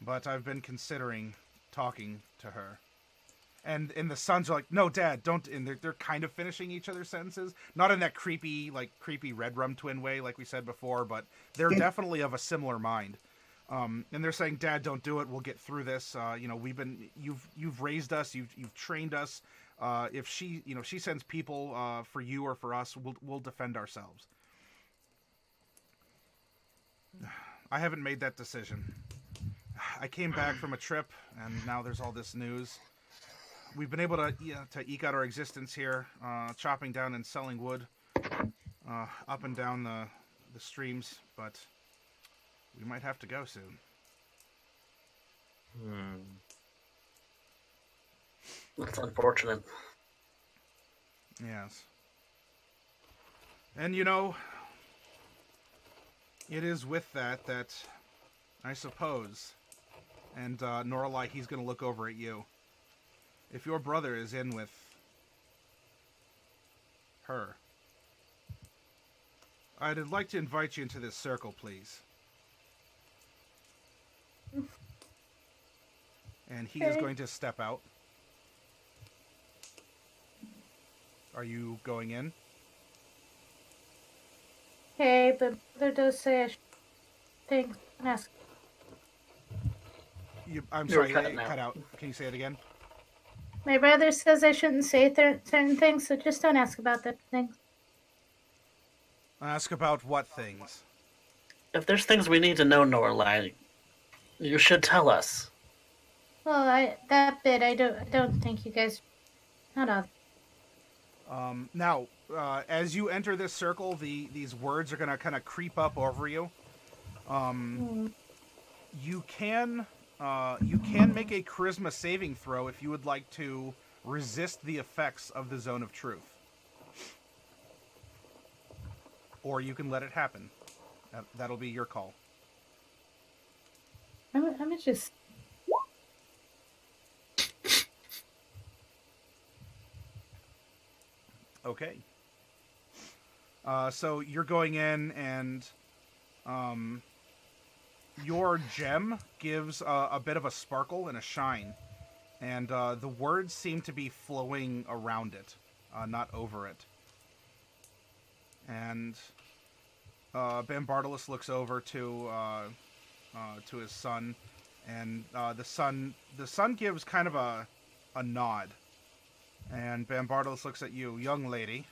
But I've been considering talking to her. And the sons are like, no, Dad, don't. And they're kind of finishing each other's sentences. Not in that creepy Red Rum twin way, like we said before, but they're definitely of a similar mind. And they're saying, Dad, don't do it. We'll get through this. You've raised us. You've trained us. If she sends people for you or for us, we'll defend ourselves. I haven't made that decision. I came back from a trip, and now there's all this news. We've been able to eke out our existence here, chopping down and selling wood up and down the streams, but we might have to go soon. That's unfortunate. Yes. And it is with that I suppose, and Norallie, he's going to look over at you. If your brother is in with her, I'd like to invite you into this circle, please. And he is going to step out. Are you going in? Okay, but mother does say I should think and ask. I'm You were sorry, cutting cut out. out. Can you say it again? My brother says I shouldn't say certain things, so just don't ask about that things. Ask about what things? If there's things we need to know, Norallie, you should tell us. Well, that bit I don't think you guys. Not all. Now, as you enter this circle, these words are going to kind of creep up over you. You can make a charisma saving throw if you would like to resist the effects of the zone of truth, or you can let it happen. That'll be your call. I'm just. Okay. So you're going in, and your gem gives a bit of a sparkle and a shine, and the words seem to be flowing around it, not over it. And Bambartilus looks over to his son, and the son gives kind of a nod. And Bambartilus looks at you, young lady.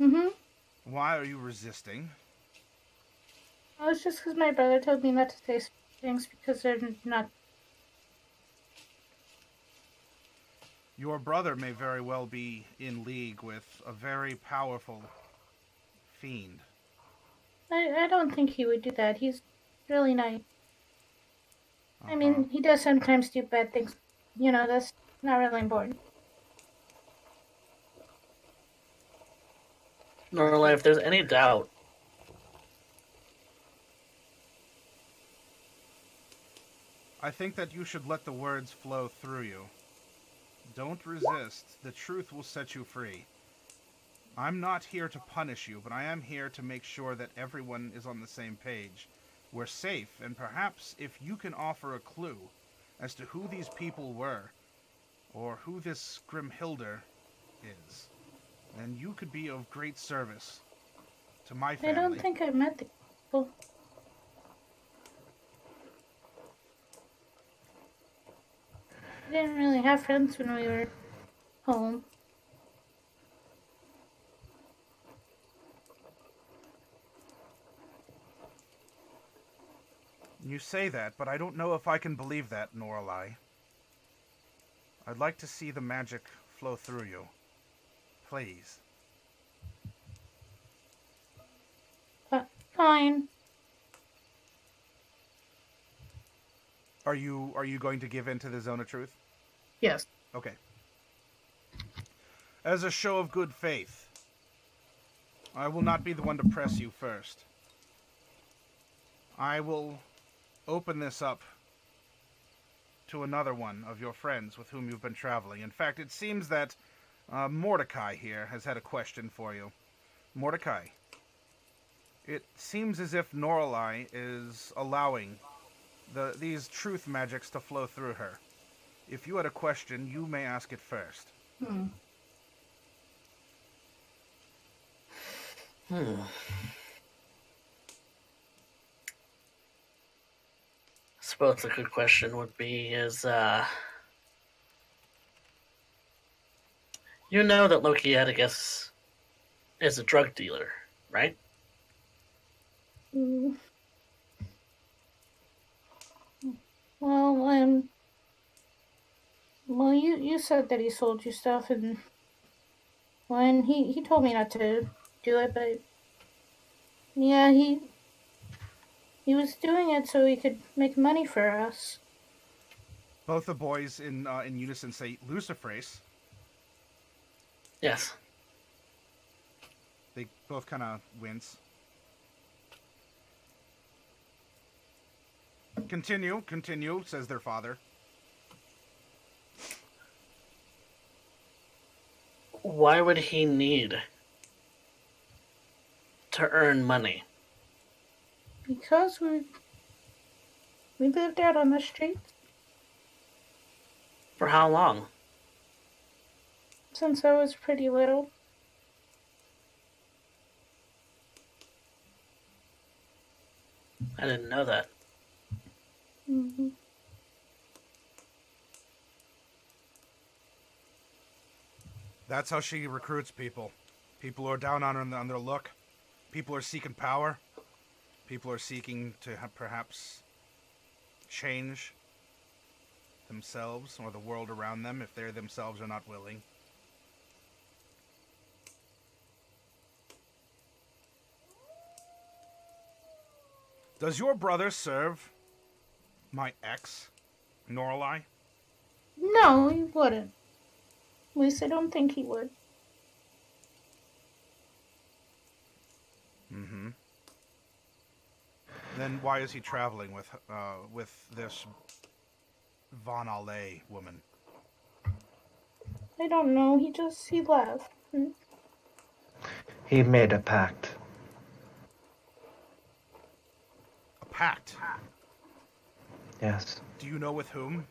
Mm-hmm. Why are you resisting? Well, it's just because my brother told me not to say things because they're not. Your brother may very well be in league with a very powerful fiend. I don't think he would do that. He's really nice. Uh-huh. I mean, he does sometimes do bad things. That's not really important. Norallie, if there's any doubt, I think that you should let the words flow through you. Don't resist. The truth will set you free. I'm not here to punish you, but I am here to make sure that everyone is on the same page. We're safe, and perhaps if you can offer a clue as to who these people were, or who this Grimhilder is, then you could be of great service to my family. I don't think I met the people. I didn't really have friends when we were home. You say that, but I don't know if I can believe that, Norallie. I'd like to see the magic flow through you. Please. Fine. Are you going to give in to the Zone of Truth? yes. Okay. As a show of good faith, I will not be the one to press you first. I will open this up to another one of your friends with whom you've been traveling. In fact, it seems that Mordecai here has had a question for you. Mordecai, it seems as if Norallie is allowing these truth magics to flow through her. If you had a question, you may ask it first. I suppose a good question would be you know that Loki Atticus is a drug dealer, right? Well, you said that he sold you stuff, and when he told me not to do it, but yeah, he was doing it so he could make money for us. Both the boys in unison say Luciferase. Yes. They both kind of wince. Continue, says their father. Why would he need to earn money? Because we lived out on the street For how long? since I was pretty little. I didn't know that. Mm-hmm. That's how she recruits people. People who are down on their luck. People are seeking power. People are seeking to perhaps change themselves or the world around them if they themselves are not willing. Does your brother serve my ex, Norallie? No, he wouldn't. At least I don't think he would. Mm-hmm. Then why is he traveling with this Von Ale woman? I don't know. He left. He made a pact. A pact? Yes. Do you know with whom?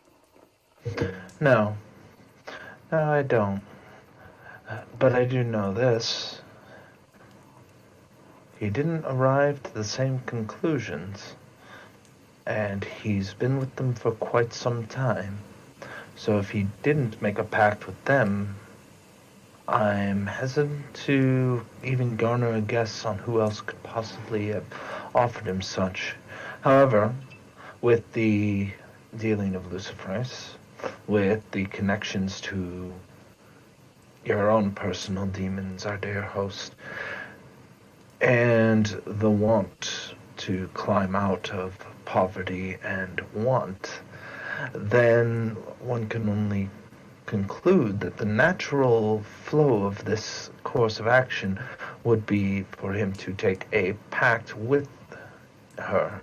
No. No, I don't. But I do know this. He didn't arrive to the same conclusions, and he's been with them for quite some time. So if he didn't make a pact with them, I'm hesitant to even garner a guess on who else could possibly have offered him such. However, with the dealing of Luciferus, with the connections to your own personal demons, our dear host, and the want to climb out of poverty and want, then one can only conclude that the natural flow of this course of action would be for him to take a pact with her.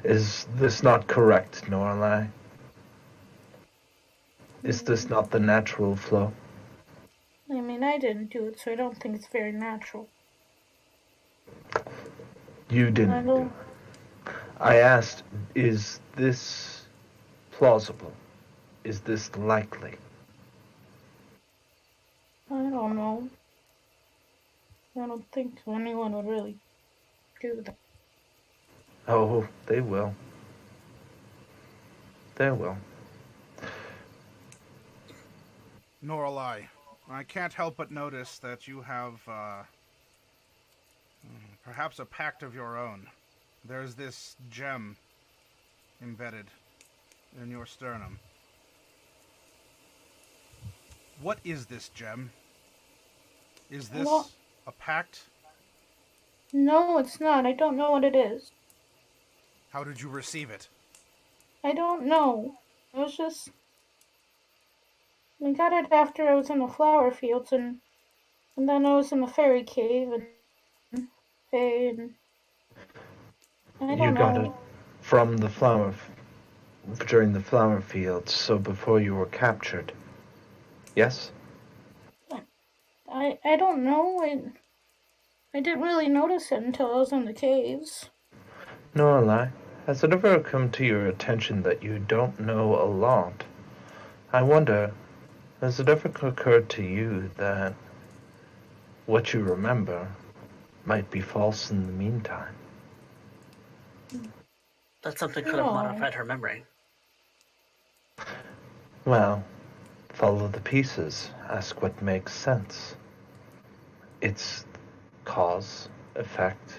Is this not correct, Norallie? Is this not the natural flow? I mean, I didn't do it, so I don't think it's very natural. You didn't do it. I asked, is this plausible? Is this likely? I don't know. I don't think anyone would really do that. Oh, they will. They will. Norallie, I can't help but notice that you have perhaps a pact of your own. There's this gem embedded in your sternum. What is this gem? Is this a pact? No, it's not. I don't know what it is. How did you receive it? I don't know. It was just... I got it after I was in the flower fields, and then I was in the fairy cave, and I don't know. You got it from the during the flower fields, so before you were captured. Yes? I don't know. I didn't really notice it until I was in the caves. Norallie, has it ever come to your attention that you don't know a lot? I wonder, has it ever occurred to you that what you remember might be false in the meantime? That something could have modified her memory. Well, follow the pieces. Ask what makes sense. It's cause, effect,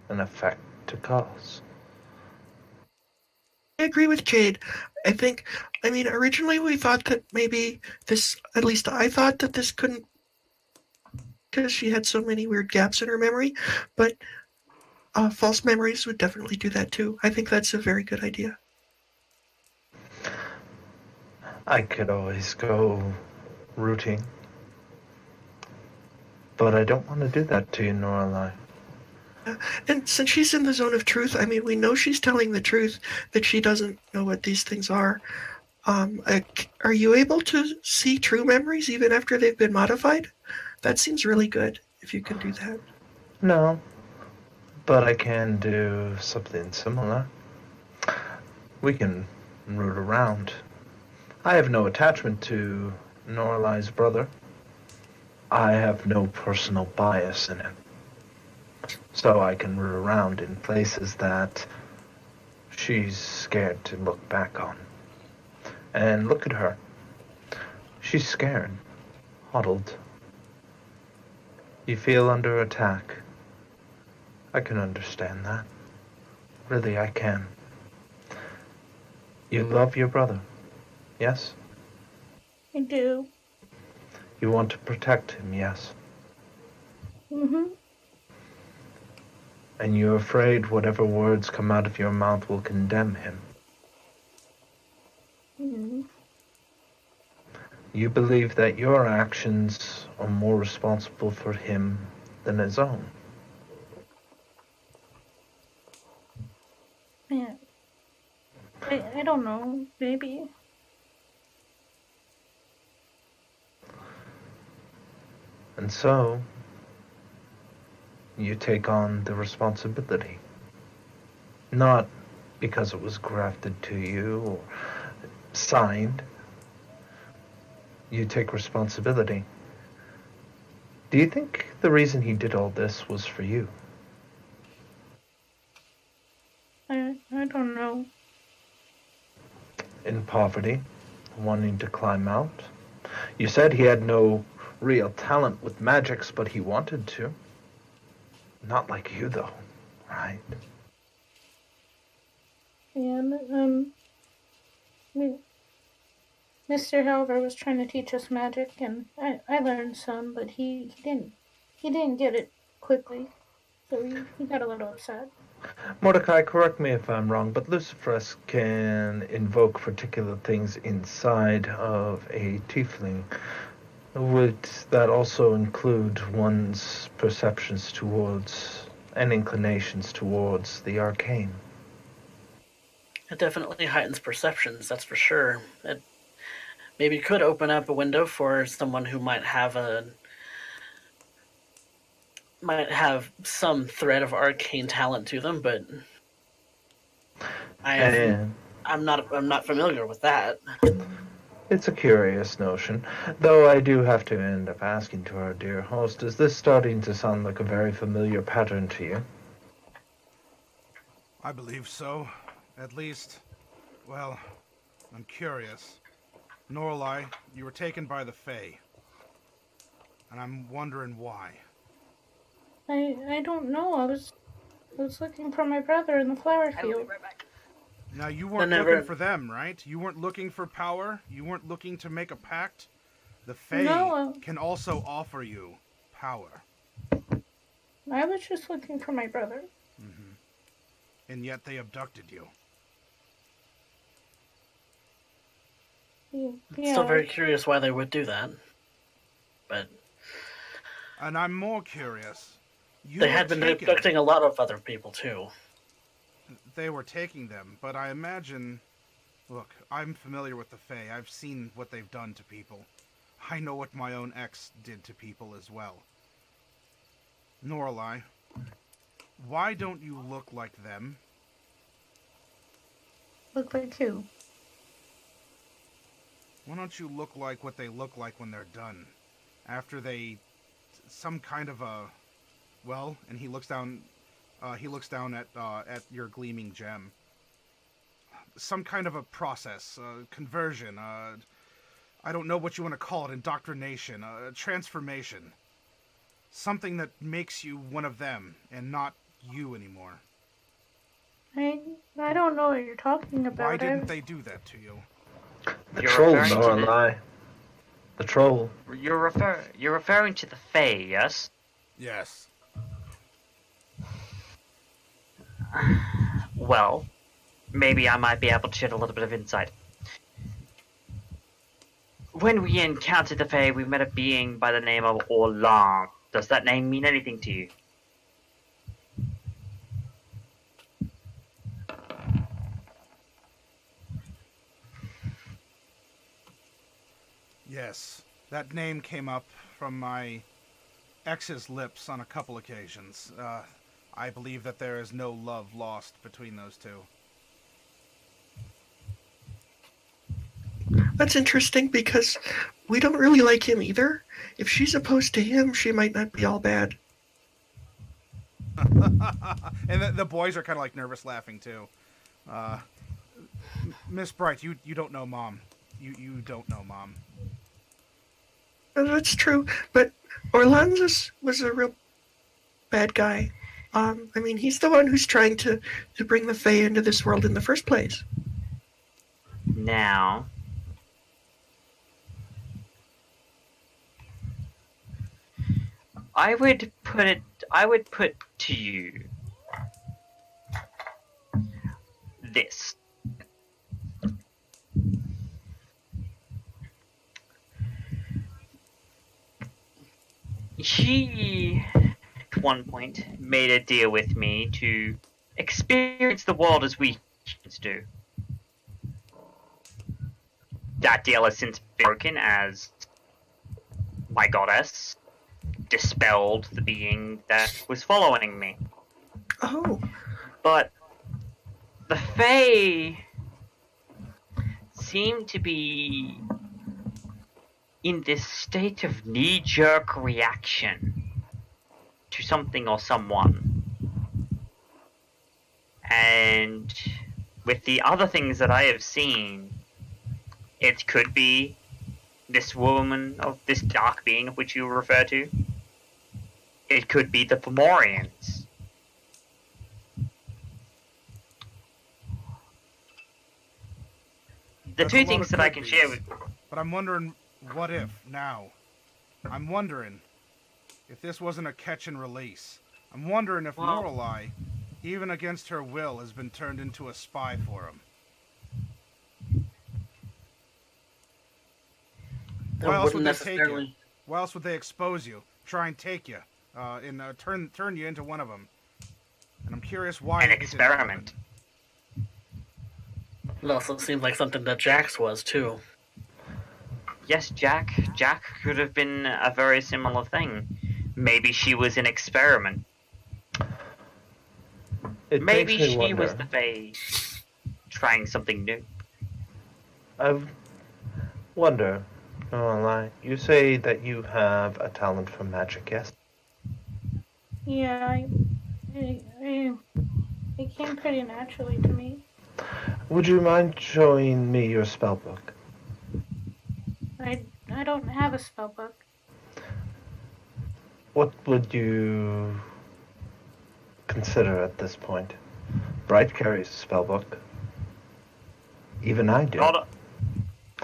and effect to cause. I agree with Jade. Originally we thought that maybe this, at least I thought that this couldn't, because she had so many weird gaps in her memory, but false memories would definitely do that too. I think that's a very good idea. I could always go rooting, but I don't want to do that to you, Norallie. And since she's in the zone of truth, we know she's telling the truth, that she doesn't know what these things are. Are you able to see true memories even after they've been modified? That seems really good, if you can do that. No, but I can do something similar. We can root around. I have no attachment to Norallie's brother. I have no personal bias in it. So I can root around in places that she's scared to look back on. And look at her. She's scared, huddled. You feel under attack. I can understand that. Really, I can. You love your brother, yes? I do. You want to protect him, yes? Mm-hmm. And you're afraid whatever words come out of your mouth will condemn him. Hmm. You believe that your actions are more responsible for him than his own. Yeah. I don't know. Maybe. And so, you take on the responsibility. Not because it was grafted to you or signed. You take responsibility. Do you think the reason he did all this was for you? I don't know. In poverty, wanting to climb out? You said he had no real talent with magics, but he wanted to. Not like you, though, right? And Mr. Helver was trying to teach us magic, and I learned some, but he didn't get it quickly, so he got a little upset. Mordecai, correct me if I'm wrong, but Luciferus can invoke particular things inside of a tiefling. Would that also include one's perceptions towards and inclinations towards the arcane? It definitely heightens perceptions, that's for sure. It maybe could open up a window for someone who might have some thread of arcane talent to them, but I'm not familiar with that. It's a curious notion, though I do have to end up asking to our dear host, is this starting to sound like a very familiar pattern to you? I believe so. At least, well, I'm curious. Norallie, you were taken by the Fae. And I'm wondering why. I don't know. I was looking for my brother in the flower I will field. be right back. Now, you weren't looking for them, right? You weren't looking for power? You weren't looking to make a pact? The Fae can also offer you power. I was just looking for my brother. Mm-hmm. And yet they abducted you. Yeah. Still very curious why they would do that. But And I'm more curious. They had been abducting a lot of other people, too. They were taking them, but I imagine... Look, I'm familiar with the Fae. I've seen what they've done to people. I know what my own ex did to people as well. Norallie, why don't you look like them? Look like who? Why don't you look like what they look like when they're done? After they... some kind of a... Well, and he looks down at your gleaming gem. Some kind of a process, conversion, I don't know what you want to call it, indoctrination, transformation. Something that makes you one of them, and not you anymore. I don't know what you're talking about. Why didn't they do that to you? The You're troll, referring to Norallie. The troll. You're referring to the Fae, yes? Yes. Well, maybe I might be able to shed a little bit of insight. When we encountered the Fae, we met a being by the name of Orlan. Does that name mean anything to you? Yes. That name came up from my ex's lips on a couple occasions. I believe that there is no love lost between those two. That's interesting because we don't really like him either. If she's opposed to him, she might not be all bad. And the boys are kind of like nervous laughing too. Miss Bright, you don't know Mom. You don't know Mom. That's true, but Orlan's was a real bad guy. I mean, he's the one who's trying to bring the Fae into this world in the first place. Now, I would put to you this. She, at one point, made a deal with me to experience the world as we humans do. That deal has since been broken as my goddess dispelled the being that was following me. Oh, But the Fae seem to be in this state of knee-jerk reaction to something or someone. And with the other things that I have seen, it could be this woman of this dark being of which you refer to. It could be the Fomorians. The That's two a lot things of that I can share could-bes. with But I'm wondering, what if now? I'm wondering if this wasn't a catch and release. I'm wondering if Well- Norallie, even against her will, has been turned into a spy for him. That Why else would wouldn't they take you? necessarily. Why else would they expose you, try and take you, and turn you into one of them? And I'm curious why. an it didn't happen. experiment. It also seemed like something that Jax was too. Yes, Jack. Jack could have been a very similar thing. Maybe she was an experiment. It Maybe makes me she wonder. was the Fae trying something new. I wonder, Norallie, you say that you have a talent for magic, yes? Yeah, it came pretty naturally to me. Would you mind showing me your spell book? I don't have a spell book. What would you consider at this point? Bright carries a spell book. Even I do.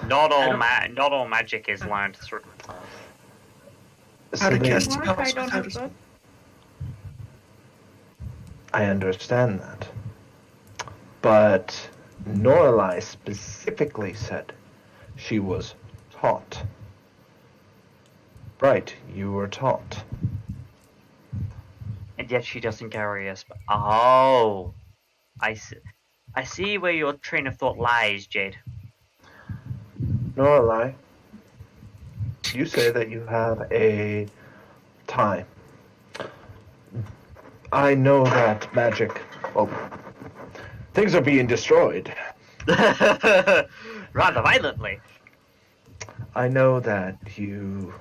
Not all magic is learned through. How to cast Celine, spells Mordecai don't without have a a spell. book. I understand that. But Norallie specifically said she was taught. Right, you were taught. And yet she doesn't carry a spell. Oh, I see. I see where your train of thought lies, Jade. Norallie, you say that you have a time. I know that magic. Well, things are being destroyed. Rather violently. I know that you,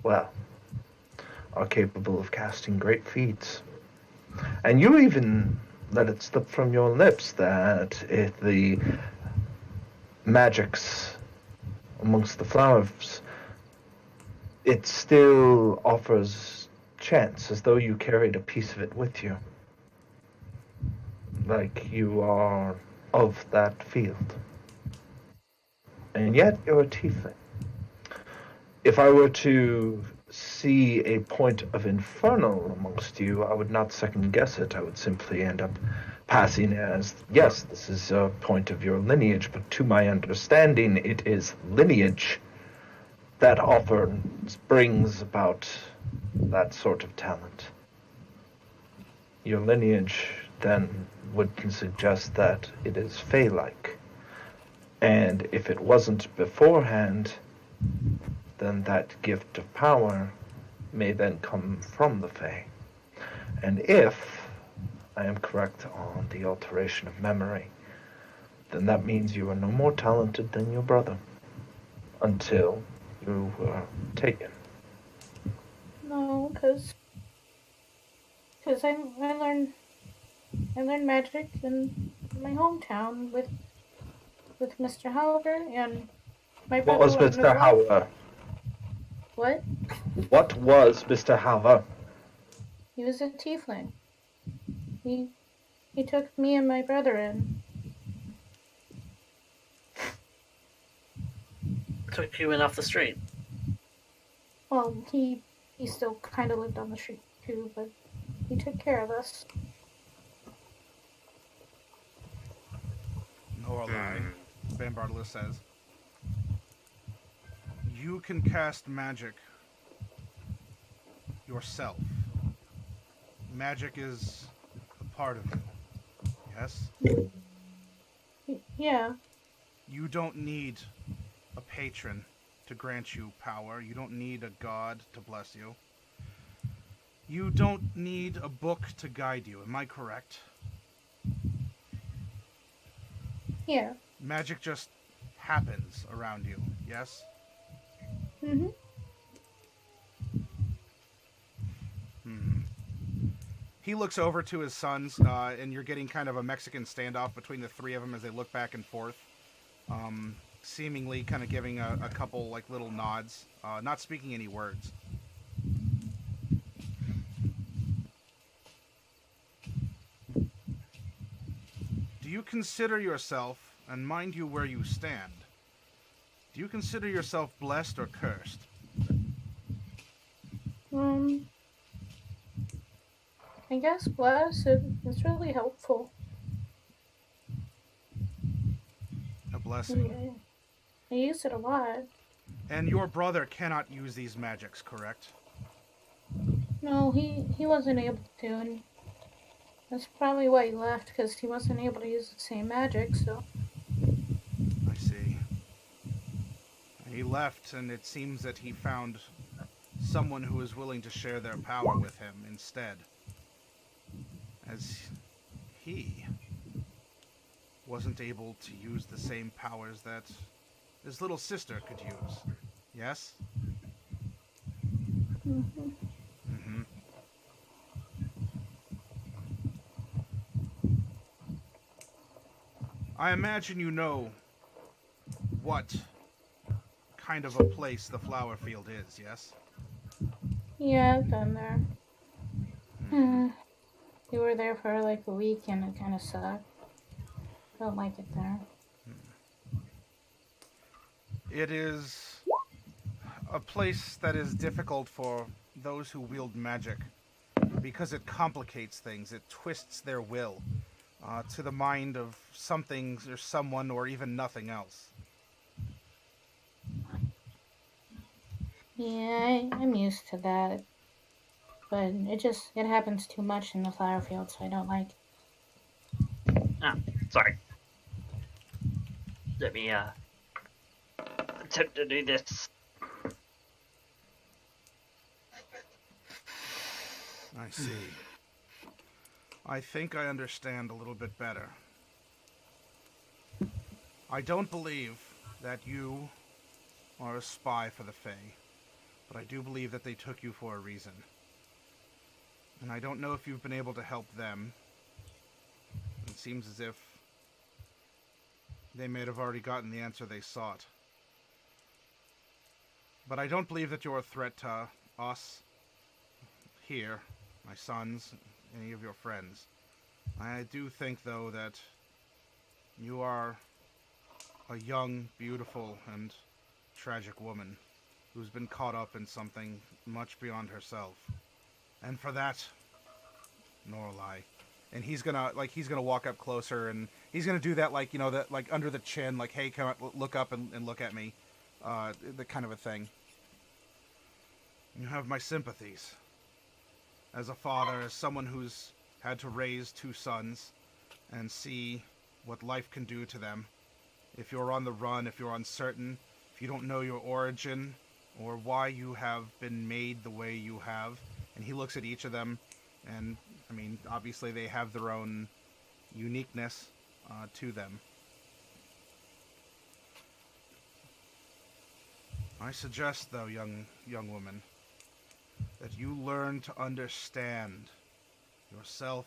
well, are capable of casting great feats. And you even let it slip from your lips that if the magics amongst the flowers, it still offers chance, as though you carried a piece of it with you. Like you are of that field. And yet you're a tiefling. If I were to see a point of infernal amongst you, I would not second guess it. I would simply end up passing as, yes, this is a point of your lineage, but to my understanding, it is lineage that often brings about that sort of talent. Your lineage then would suggest that it is Fey-like. And if it wasn't beforehand, then that gift of power may then come from the Fae. And if I am correct on the alteration of memory, then that means you are no more talented than your brother until you were taken. No, because I learned magic in my hometown with Mr. Halver and my brother. What was went Mr. north. Halver? What? What was Mr. Halver? He was a tiefling. He took me and my brother in. Took you in off the street. Well, he still kind of lived on the street too, but he took care of us. Norallie, Bambartilus says, you can cast magic yourself. Magic is a part of you. Yes? Yeah. You don't need a patron to grant you power. You don't need a god to bless you. You don't need a book to guide you. Am I correct? Yeah. Magic just happens around you. Yes? Mm-hmm. He looks over to his sons, and you're getting kind of a Mexican standoff between the three of them as they look back and forth, seemingly kind of giving a couple like little nods, not speaking any words. Do you consider yourself, and mind you where you stand, do you consider yourself blessed or cursed? I guess bless. It's really helpful. A blessing. Yeah. I use it a lot. And your brother cannot use these magics, correct? No, he wasn't able to, and that's probably why he left, because he wasn't able to use the same magic, so... I see. He left, and it seems that he found someone who is willing to share their power with him instead. As he wasn't able to use the same powers that his little sister could use. Yes? Mm-hmm. Mm-hmm. I imagine you know what kind of a place the flower field is, yes? Yeah, I've been there. We were there for like a week, and it kind of sucked. Don't like it there. It is a place that is difficult for those who wield magic because it complicates things. It twists their will to the mind of something or someone or even nothing else. Yeah, I'm used to that. But it happens too much in the flower field, so I don't like it. Ah, sorry. Let me attempt to do this. I see. I think I understand a little bit better. I don't believe that you are a spy for the Fae, but I do believe that they took you for a reason. And I don't know if you've been able to help them. It seems as if they may have already gotten the answer they sought. But I don't believe that you're a threat to us here, my sons, any of your friends. I do think, though, that you are a young, beautiful, and tragic woman who's been caught up in something much beyond herself. And for that, Norallie. And he's gonna walk up closer, and he's gonna do that, like, you know, that, like, under the chin, like, hey, come on, look up and look at me, the kind of a thing. You have my sympathies. As a father, as someone who's had to raise two sons and see what life can do to them. If you're on the run, if you're uncertain, if you don't know your origin, or why you have been made the way you have. And he looks at each of them, and, I mean, obviously they have their own uniqueness to them. I suggest, though, young woman, that you learn to understand yourself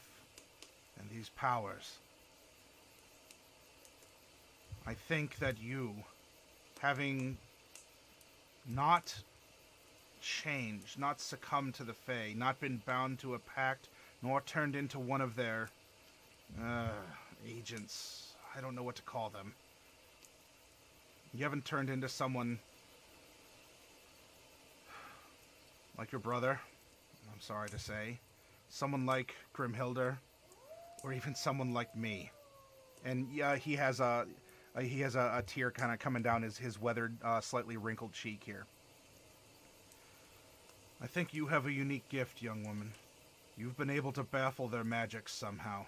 and these powers. I think that you, having not changed, not succumbed to the Fae, not been bound to a pact, nor turned into one of their agents, I don't know what to call them. You haven't turned into someone like your brother, I'm sorry to say, someone like Grimhilder, or even someone like me. And yeah, he has He has a tear kind of coming down his weathered, slightly wrinkled cheek here. I think you have a unique gift, young woman. You've been able to baffle their magic somehow.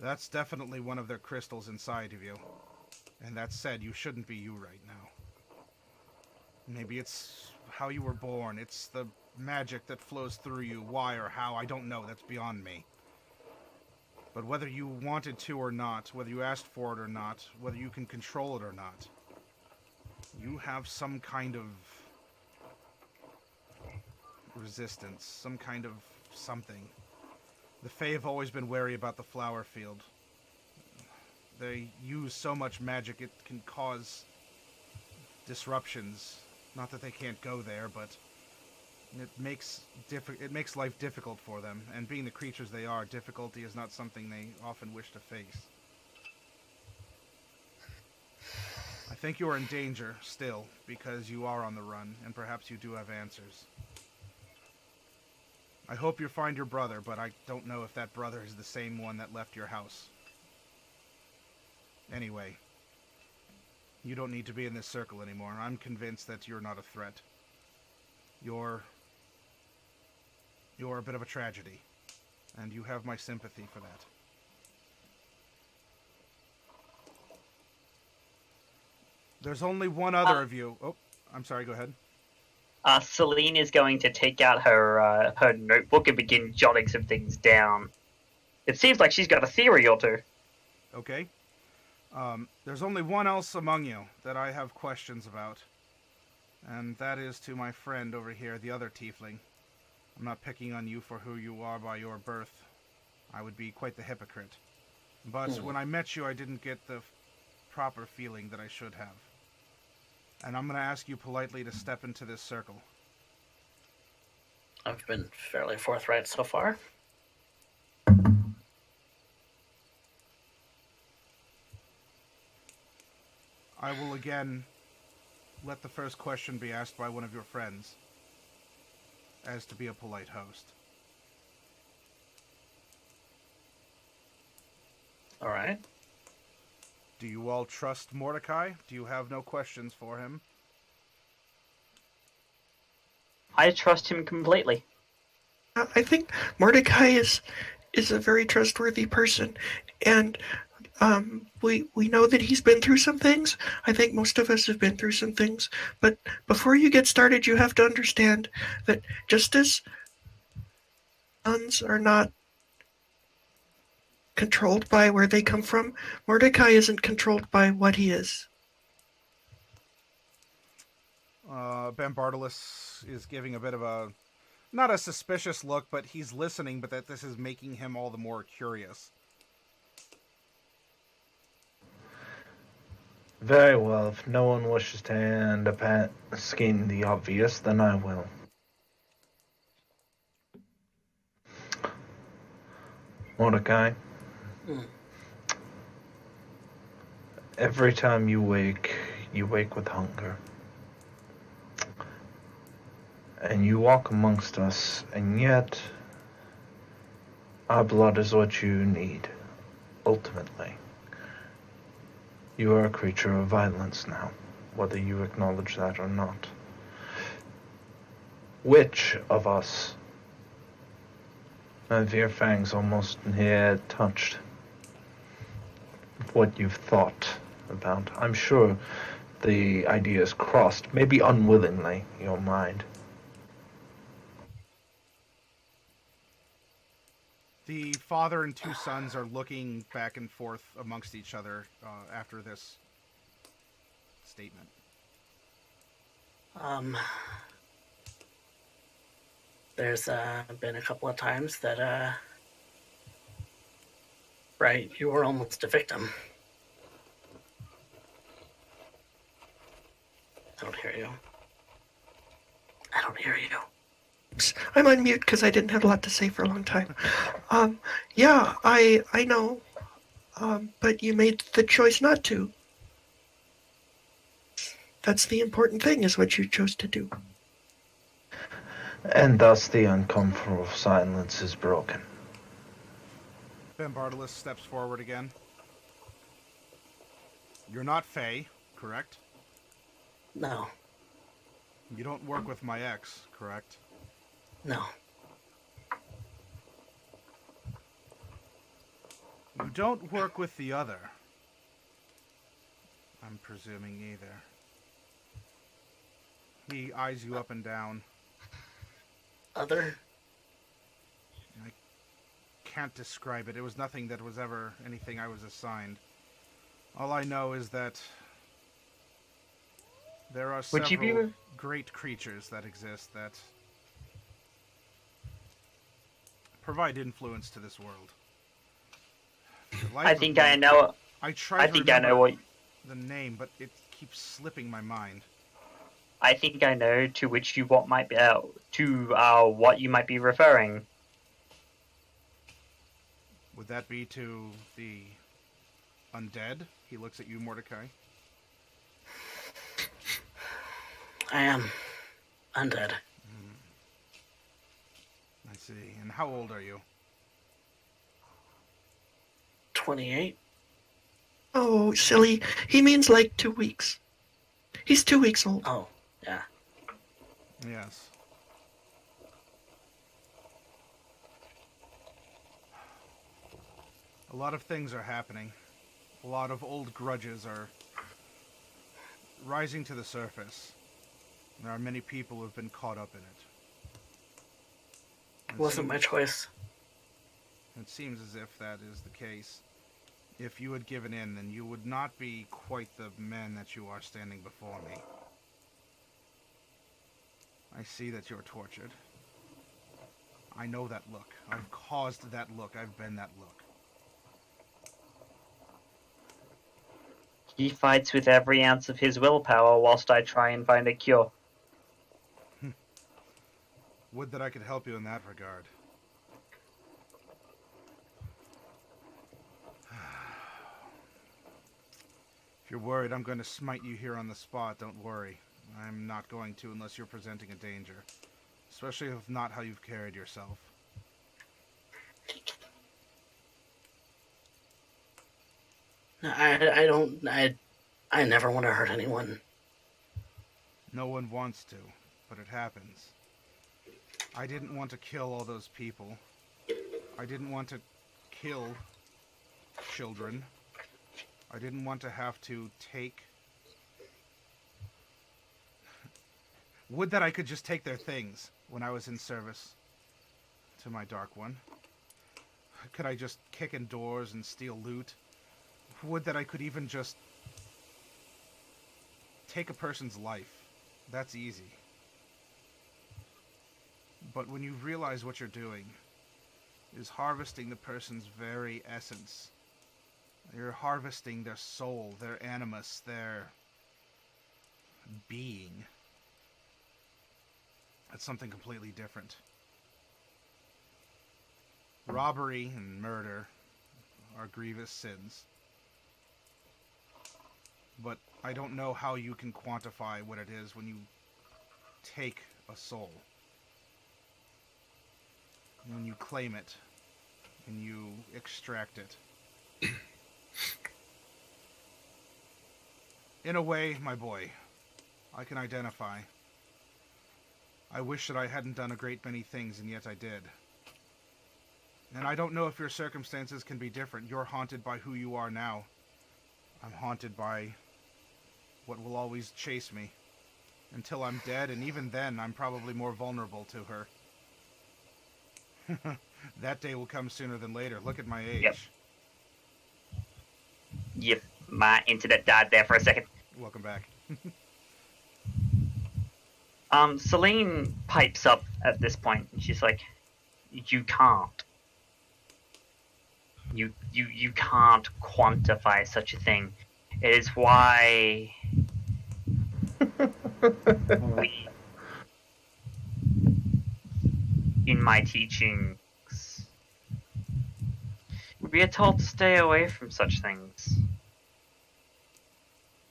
That's definitely one of their crystals inside of you. And that said, you shouldn't be you right now. Maybe it's how you were born. It's the magic that flows through you. Why or how, I don't know. That's beyond me. But whether you wanted to or not, whether you asked for it or not, whether you can control it or not, you have some kind of resistance, some kind of something. The Fae have always been wary about the flower field. They use so much magic it can cause disruptions. Not that they can't go there, but it makes life difficult for them. And being the creatures they are, difficulty is not something they often wish to face. I think you are in danger still, because you are on the run, and perhaps you do have answers. I hope you find your brother, but I don't know if that brother is the same one that left your house. Anyway, you don't need to be in this circle anymore. I'm convinced that you're not a threat. You're a bit of a tragedy, and you have my sympathy for that. There's only one other of you. Oh, I'm sorry, go ahead. Celine is going to take out her her notebook and begin jotting some things down. It seems like she's got a theory or two. Okay. There's only one else among you that I have questions about. And that is to my friend over here, the other tiefling. I'm not picking on you for who you are by your birth. I would be quite the hypocrite. But when I met you, I didn't get the proper feeling that I should have. And I'm going to ask you politely to step into this circle. I've been fairly forthright so far. I will again let the first question be asked by one of your friends, as to be a polite host. All right. Do you all trust Mordecai? Do you have no questions for him? I trust him completely. I think Mordecai is a very trustworthy person, and we know that he's been through some things. I think most of us have been through some things. But before you get started, you have to understand that just as sons are not controlled by where they come from, Mordecai isn't controlled by what he is. Bambartilus is giving a bit of a, not a suspicious look, but he's listening, but that this is making him all the more curious. Very well. If no one wishes to end up asking the obvious, then I will. Mordecai, every time you wake with hunger. And you walk amongst us, and yet our blood is what you need, ultimately. You are a creature of violence now, whether you acknowledge that or not. Which of us have your fangs almost here touched what you've thought about? I'm sure the ideas crossed, maybe unwillingly, your mind. The father and two sons are looking back and forth amongst each other after this statement. There's been a couple of times that, right, you were almost a victim. I don't hear you. I don't hear you. I'm on mute because I didn't have a lot to say for a long time. Yeah, I know. But you made the choice not to. That's the important thing, is what you chose to do. And thus the uncomfortable silence is broken. Bambartilus steps forward again. You're not Fae, correct? No. You don't work with my ex, correct? No. You don't work with the other. I'm presuming either. He eyes you up and down. Other? I can't describe it. It was nothing that was ever anything I was assigned. All I know is that there are Would you several be- great creatures that exist that provide influence to this world. For the life I of think me, I know. I try I to think I know remember what. the name, but it keeps slipping my mind. I think I know to which you what might be what you might be referring. Would that be to the undead? He looks at you, Mordecai. I am undead. I see. And how old are you? 28? Oh, silly. He means like 2 weeks. He's 2 weeks old. Oh, yeah. Yes. A lot of things are happening. A lot of old grudges are rising to the surface. There are many people who have been caught up in it. It wasn't my choice. It seems as if that is the case. If you had given in, then you would not be quite the man that you are standing before me. I see that you're tortured. I know that look. I've caused that look. I've been that look. He fights with every ounce of his willpower whilst I try and find a cure. Would that I could help you in that regard. If you're worried I'm going to smite you here on the spot, don't worry. I'm not going to unless you're presenting a danger. Especially if not how you've carried yourself. I never want to hurt anyone. No one wants to, but it happens. I didn't want to kill all those people. I didn't want to kill children. I didn't want to have to take... Would that I could just take their things when I was in service to my Dark One. Could I just kick in doors and steal loot? Would that I could even just take a person's life. That's easy. But when you realize what you're doing is harvesting the person's very essence. You're harvesting their soul, their animus, their being. That's something completely different. Robbery and murder are grievous sins. But I don't know how you can quantify what it is when you take a soul. When you claim it, and you extract it. In a way, my boy, I can identify. I wish that I hadn't done a great many things, and yet I did. And I don't know if your circumstances can be different. You're haunted by who you are now. I'm haunted by what will always chase me. Until I'm dead, and even then, I'm probably more vulnerable to her. That day will come sooner than later. Look at my age. Yep, my internet died there for a second. Welcome back. Celine pipes up at this point, and she's like, "You can't. You can't quantify such a thing. It is why we, in my teachings, we are told to stay away from such things.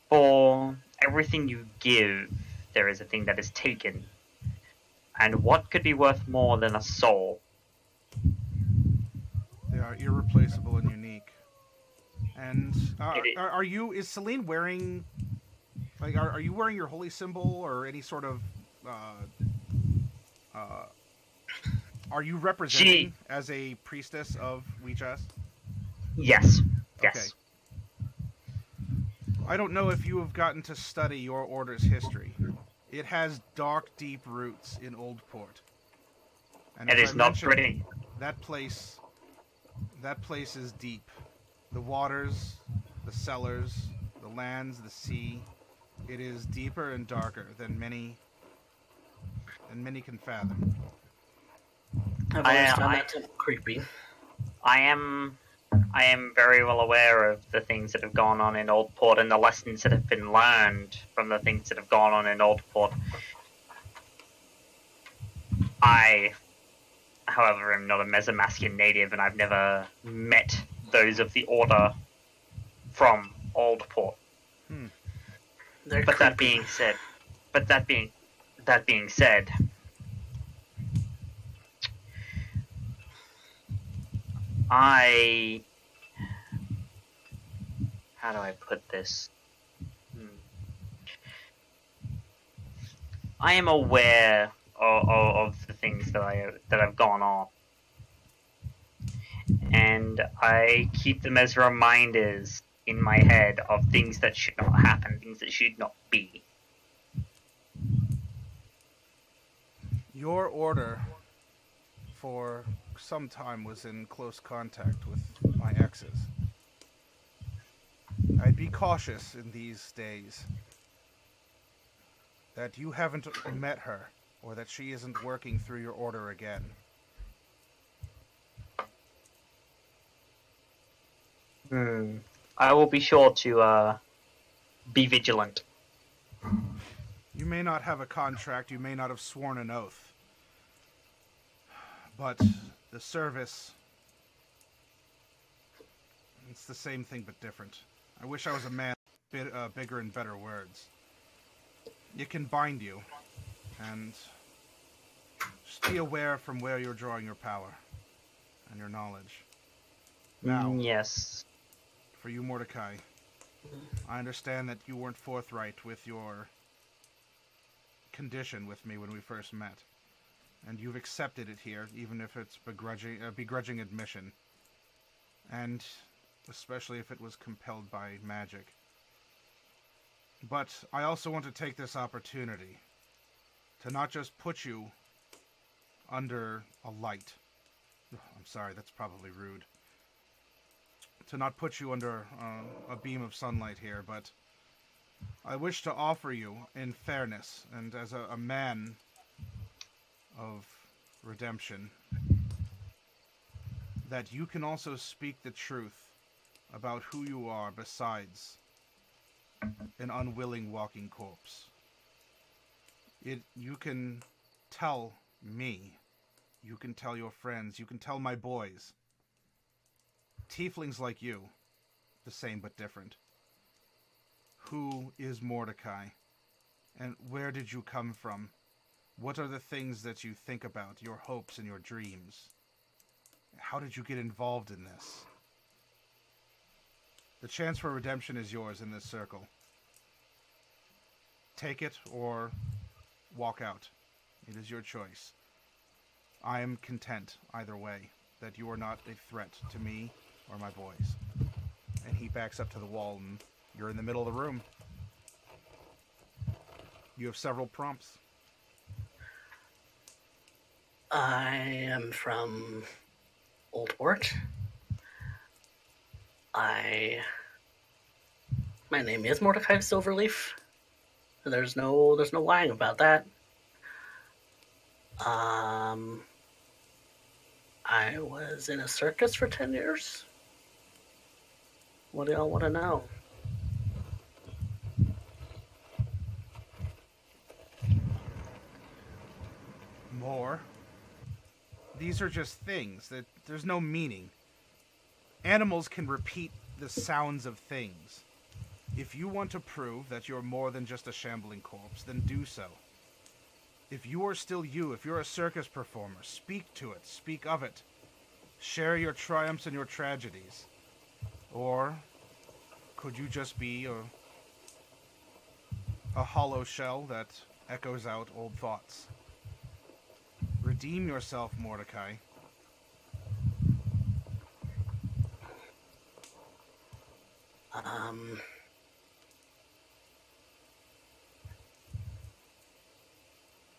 For everything you give, there is a thing that is taken. And what could be worth more than a soul? They are irreplaceable and unique. And is Celine wearing, like, are you wearing your holy symbol or any sort of, are you representing as a priestess of Weechas? Yes. Okay. Yes. I don't know if you have gotten to study your order's history. It has dark, deep roots in Oldport. And It is not pretty. That place is deep. The waters, the cellars, the lands, the sea. It is deeper and darker than many can fathom. I've always found that creepy. I am very well aware of the things that have gone on in Oldport and the lessons that have been learned from the things that have gone on in Oldport. I, however, am not a Mesomascan native, and I've never met those of the Order from Oldport. But that being said, how do I put this? I am aware of the things that have gone on, and I keep them as reminders in my head of things that should not happen, things that should not be. Your order for some time was in close contact with my exes. I'd be cautious in these days that you haven't met her, or that she isn't working through your order again. I will be sure to be vigilant. You may not have a contract, you may not have sworn an oath, but the service, it's the same thing but different. I wish I was a man with bigger and better words. It can bind you, and just be aware from where you're drawing your power and your knowledge. Now, yes. For you, Mordecai, I understand that you weren't forthright with your condition with me when we first met, and you've accepted it here, even if it's begrudging admission, and especially if it was compelled by magic. But I also want to take this opportunity to not just put you under a light. I'm sorry, that's probably rude. To not put you under a beam of sunlight here, but I wish to offer you, in fairness, and as a man of redemption, that you can also speak the truth about who you are besides an unwilling walking corpse. You can tell me, you can tell your friends, you can tell my boys. Tieflings like you, the same but different. Who is Mordecai? And where did you come from? What are the things that you think about, your hopes and your dreams? How did you get involved in this? The chance for redemption is yours in this circle. Take it or walk out. It is your choice. I am content either way, that you are not a threat to me or my boys. And he backs up to the wall, and you're in the middle of the room. You have several prompts. I am from Oldport. My name is Mordecai Silverleaf. There's no lying about that. I was in a circus for 10 years. What do y'all want to know? More. These are just things that there's no meaning. Animals can repeat the sounds of things. If you want to prove that you're more than just a shambling corpse, then do so. If you are still you, if you're a circus performer, speak to it, speak of it. Share your triumphs and your tragedies. Or Could you just be a hollow shell that echoes out old thoughts? Redeem yourself, Mordecai.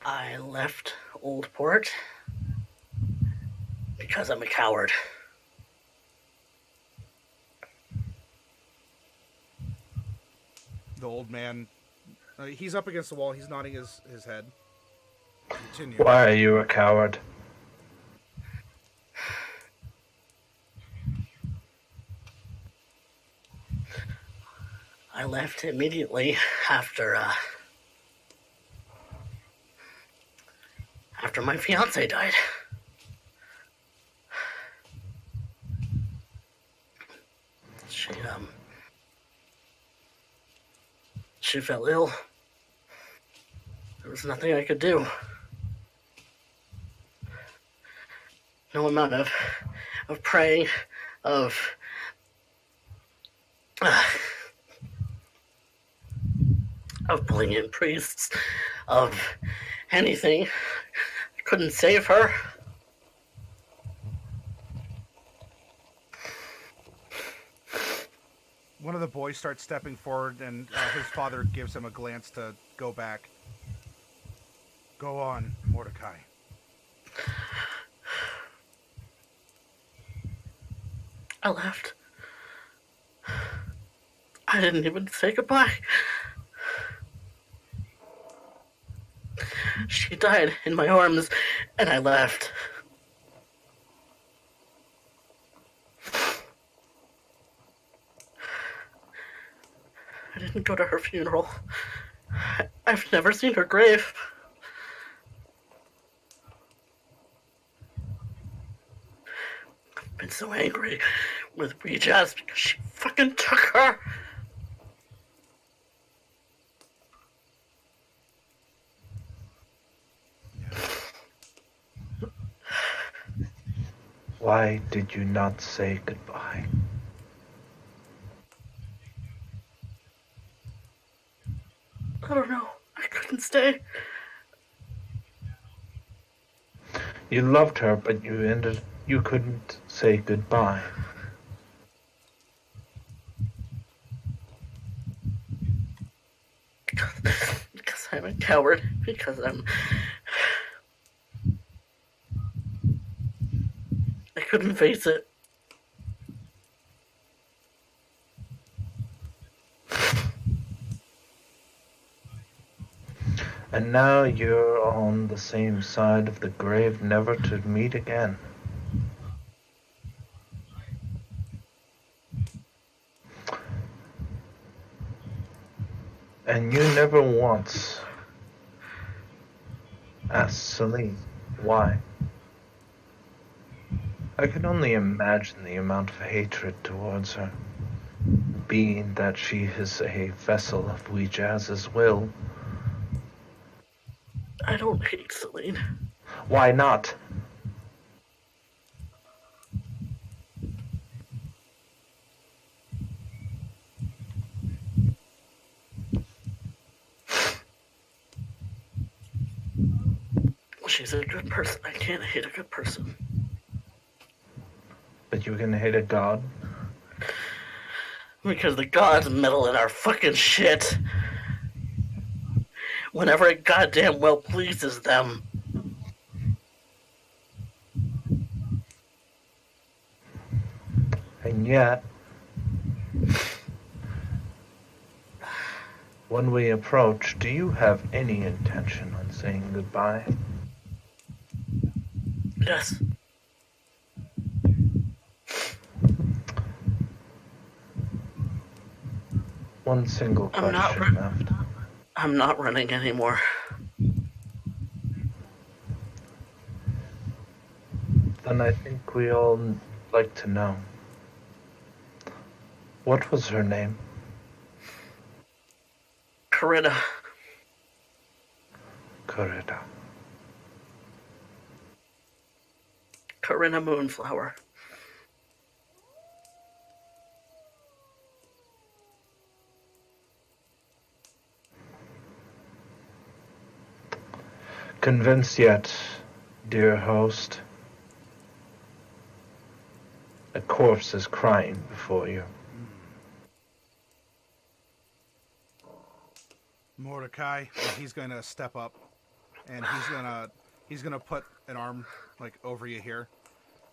I left Oldport because I'm a coward. The old man, he's up against the wall. He's nodding his head. Continue. Why are you a coward? I left immediately after my fiance died. She fell ill. There was nothing I could do. No amount of praying, of pulling in priests, of anything. I couldn't save her. One of the boys starts stepping forward, and his father gives him a glance to go back. Go on, Mordecai. I left. I didn't even say goodbye. She died in my arms, and I left. I didn't go to her funeral. I've never seen her grave. I've been so angry with Jazz because she fucking took her. Why did you not say goodbye? I don't know. I couldn't stay. You loved her, but you couldn't say goodbye. Because I'm a coward. Because I couldn't face it. And now you're on the same side of the grave, never to meet again. And you never once asked Celine why. I can only imagine the amount of hatred towards her, being that she is a vessel of Weejazz's will. I don't hate Celine. Why not? She's a good person. I can't hate a good person. But you can hate a god? Because the gods meddle in our fucking shit. Whenever it goddamn well pleases them. And yet, when we approach, do you have any intention on saying goodbye? Yes. One single question left. I'm not running anymore. Then I think we all like to know. What was her name? Corinna. Coretta. Corinna Moonflower. convinced yet, dear host. A corpse is crying before you. Mordecai, he's going to step up, and he's gonna put an arm like over you here,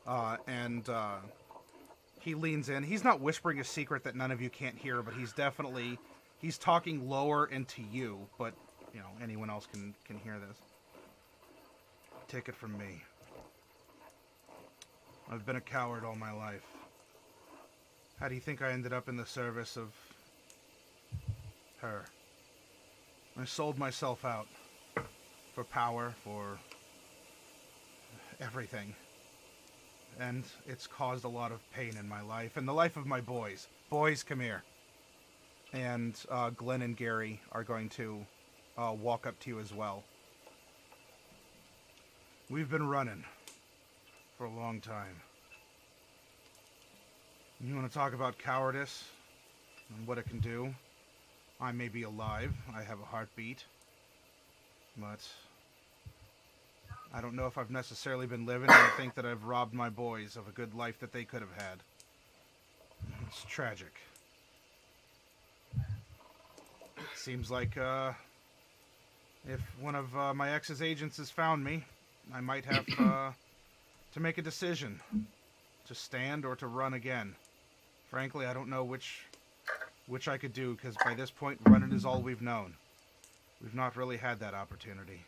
and he leans in. He's not whispering a secret that none of you can't hear, but he's talking lower into you, but you know anyone else can hear this. Take it from me. I've been a coward all my life. How do you think I ended up in the service of her? I sold myself out for power, for everything. And it's caused a lot of pain in my life and the life of my boys. Boys, come here. And Glen and Garry are going to walk up to you as well. We've been running for a long time. You want to talk about cowardice and what it can do? I may be alive, I have a heartbeat, but I don't know if I've necessarily been living, and I think that I've robbed my boys of a good life that they could have had. It's tragic. It seems like, if one of my ex's agents has found me, I might have to make a decision, to stand or to run again. Frankly, I don't know which I could do, because by this point, running is all we've known. We've not really had that opportunity.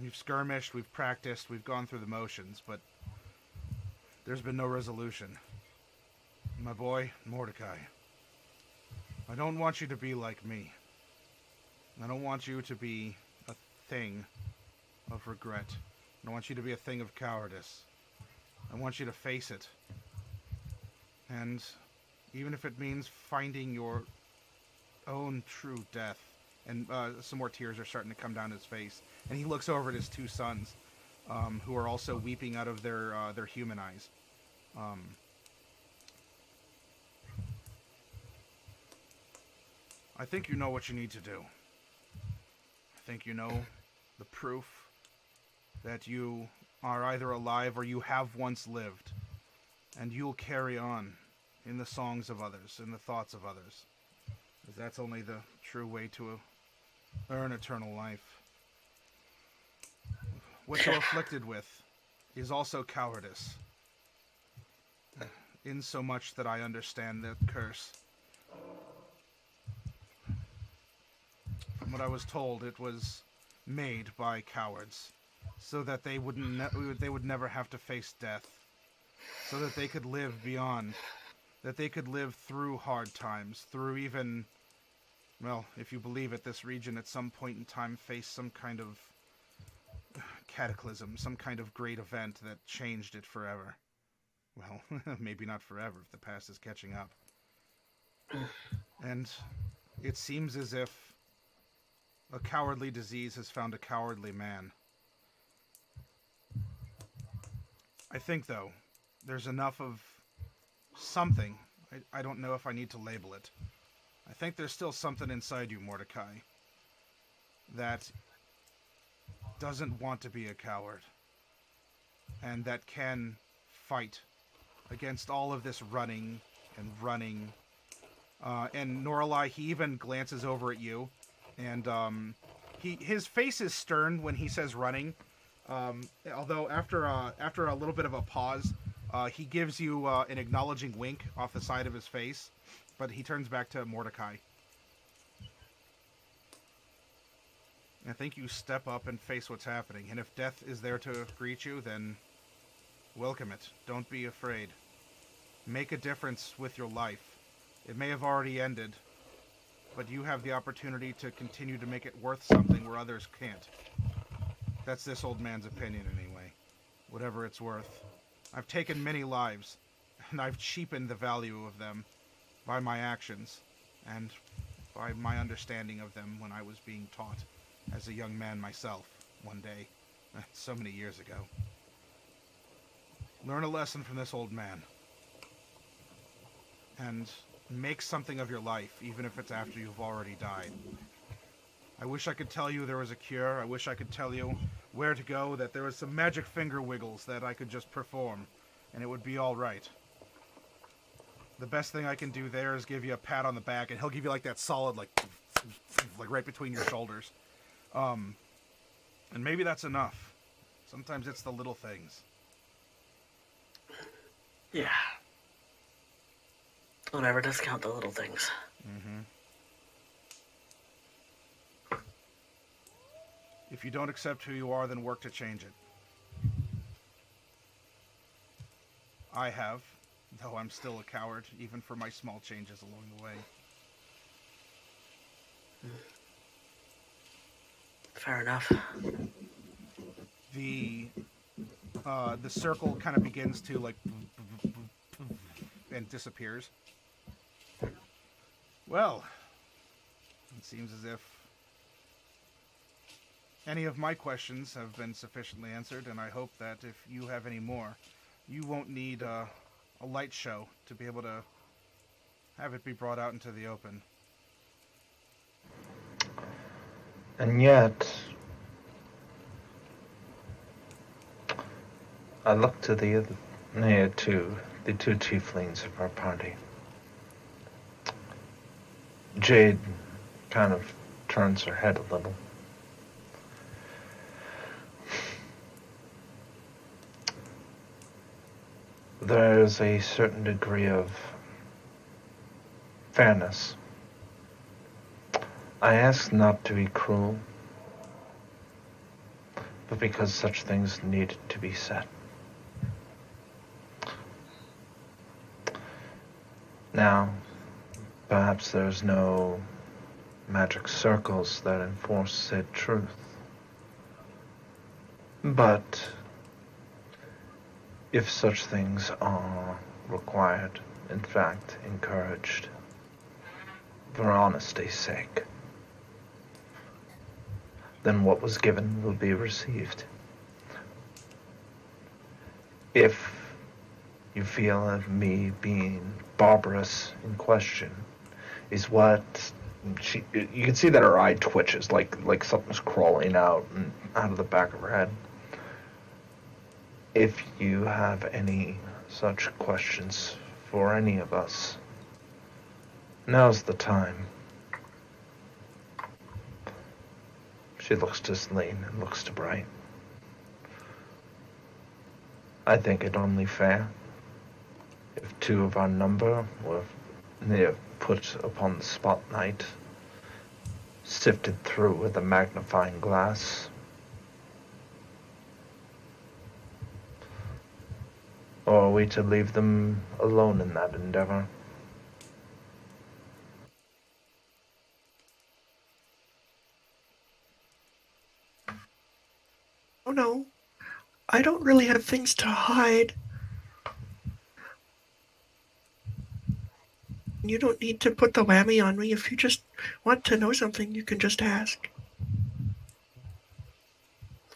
We've skirmished, we've practiced, we've gone through the motions, but there's been no resolution. My boy, Mordecai, I don't want you to be like me. I don't want you to be a thing of regret. I don't want you to be a thing of cowardice. I want you to face it. And even if it means finding your own true death. And some more tears are starting to come down his face. And he looks over at his two sons, who are also weeping out of their human eyes. I think you know what you need to do. I think you know the proof that you are either alive or you have once lived. And you'll carry on in the songs of others, in the thoughts of others. Because that's only the true way to earn eternal life. What you're afflicted with is also cowardice. In so much that I understand that curse. From what I was told, it was made by cowards, so that they would never have to face death, so that they could live beyond, that they could live through hard times, through even, well, if you believe it, this region at some point in time faced some kind of cataclysm, some kind of great event that changed it forever. Well, maybe not forever if the past is catching up. And it seems as if a cowardly disease has found a cowardly man. I think, though, there's enough of something. I don't know if I need to label it. I think there's still something inside you, Mordecai, that doesn't want to be a coward, and that can fight against all of this running. And Norallie, he even glances over at you, and his face is stern when he says running. Although after a little bit of a pause, he gives you an acknowledging wink off the side of his face, but he turns back to Mordecai. I think you step up and face what's happening, and if death is there to greet you, then welcome it. Don't be afraid. Make a difference with your life. It may have already ended, but you have the opportunity to continue to make it worth something where others can't. That's this old man's opinion, anyway. Whatever it's worth. I've taken many lives, and I've cheapened the value of them by my actions, and by my understanding of them when I was being taught as a young man myself, one day, so many years ago. Learn a lesson from this old man, and make something of your life, even if it's after you've already died. I wish I could tell you there was a cure. I wish I could tell you where to go, that there was some magic finger wiggles that I could just perform, and it would be all right. The best thing I can do there is give you a pat on the back, and he'll give you like that solid, like right between your shoulders. And maybe that's enough. Sometimes it's the little things. Yeah. Don't ever discount the little things. Mm-hmm. If you don't accept who you are, then work to change it. I have, though I'm still a coward, even for my small changes along the way. Fair enough. The circle kind of begins to like and disappears. Well, it seems as if any of my questions have been sufficiently answered, and I hope that if you have any more, you won't need a light show to be able to have it be brought out into the open. And yet, I look to the two tieflings of our party. Jade kind of turns her head a little. There's a certain degree of fairness. I ask not to be cruel, but because such things need to be said. Now, perhaps there's no magic circles that enforce said truth, but if such things are required, in fact, encouraged, for honesty's sake, then what was given will be received. If you feel of me being barbarous in question is what you can see that her eye twitches like something's crawling out of the back of her head. If you have any such questions for any of us, now's the time. She looks to Celine and looks to Bright. I think it only fair if two of our number were put upon the spotlight, sifted through with a magnifying glass. Or are we to leave them alone in that endeavor? Oh no, I don't really have things to hide. You don't need to put the whammy on me. If you just want to know something, you can just ask.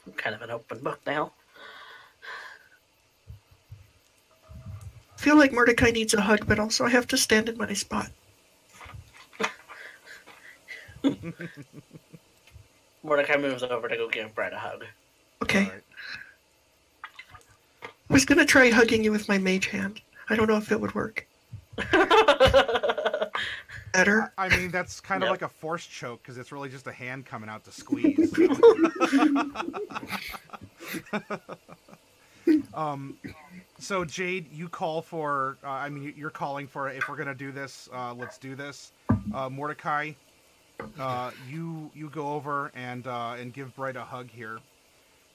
I'm kind of an open book now. I feel like Mordecai needs a hug, but also I have to stand in my spot. Mordecai moves over to go give Brett a hug. Okay. Right. I was gonna try hugging you with my mage hand. I don't know if it would work. Better? I mean, that's kind of like a forced choke, because it's really just a hand coming out to squeeze. So Jade, you call for, you're calling for, if we're going to do this, let's do this. Mordecai, you go over and give Bright a hug here.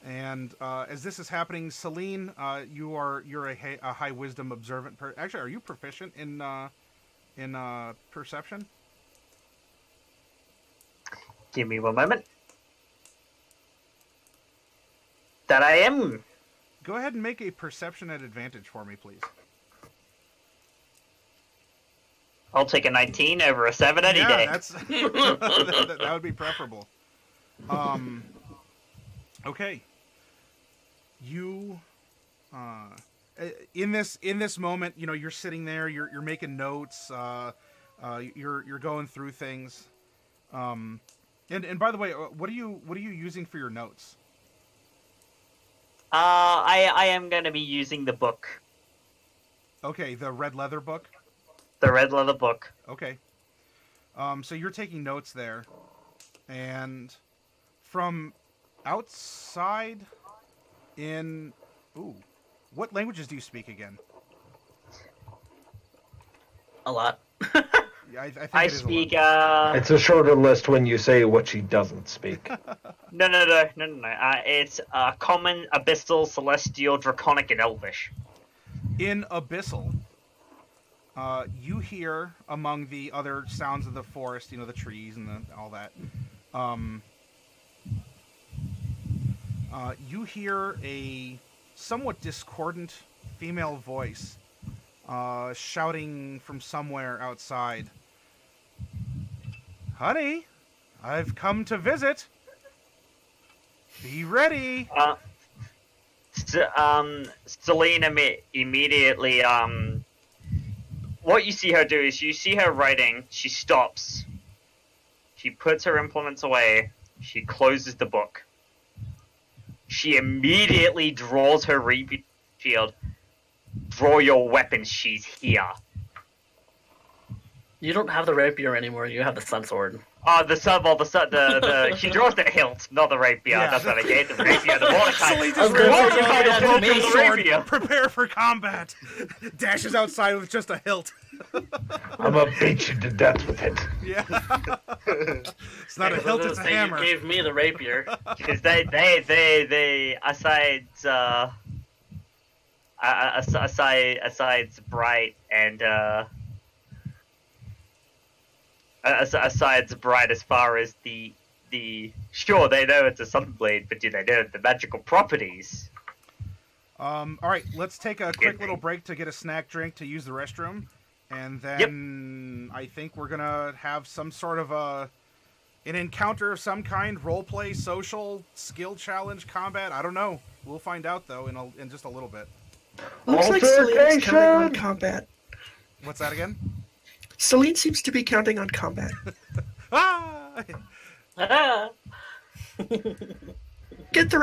And as this is happening, Celine, you're a high wisdom observant. Actually, are you proficient in perception? Give me one moment. That I am. Go ahead and make a perception at advantage for me, please. I'll take a 19 over a 7 any day. That's that would be preferable. Okay. You in this moment, you know, you're sitting there, you're making notes, you're going through things. And by the way, what are you using for your notes? I am going to be using the book. Okay, the red leather book. The red leather book. Okay. So you're taking notes there, and from outside in... Ooh. What languages do you speak again? A lot. Yeah, I think I it is speak, a lot. It's a shorter list when you say what she doesn't speak. No. It's common, abyssal, celestial, draconic, and elvish. In Abyssal, you hear among the other sounds of the forest, the trees and all that, you hear a somewhat discordant female voice shouting from somewhere outside. Honey, I've come to visit. Be ready. Selena immediately, what you see her do is you see her writing, she stops, she puts her implements away, she closes the book. She immediately draws her rapier shield. Draw your weapons, she's here. You don't have the rapier anymore. You have the sun sword. The she draws the hilt, not the rapier. Yeah. That's what I gave the rapier. The Mordecai. Sully I was just gonna grabs say, out yeah, a broken me. sword. Prepare for combat. Dashes outside with just a hilt. I'm gonna beat you to death with it. Yeah. It's not a I hilt, was it's a gonna say, hammer. You gave me the rapier. Because they asides Bright and asides Bright as far as the sure they know it's a sunblade, but do they know the magical properties? All right, let's take a quick little break to get a snack drink to use the restroom, and then I think we're gonna have some sort of an encounter of some kind, roleplay, social, skill challenge, combat. I don't know. We'll find out though in just a little bit. Looks like Celine's counting on combat. What's that again? Celine seems to be counting on combat. Ah! Ah! Get the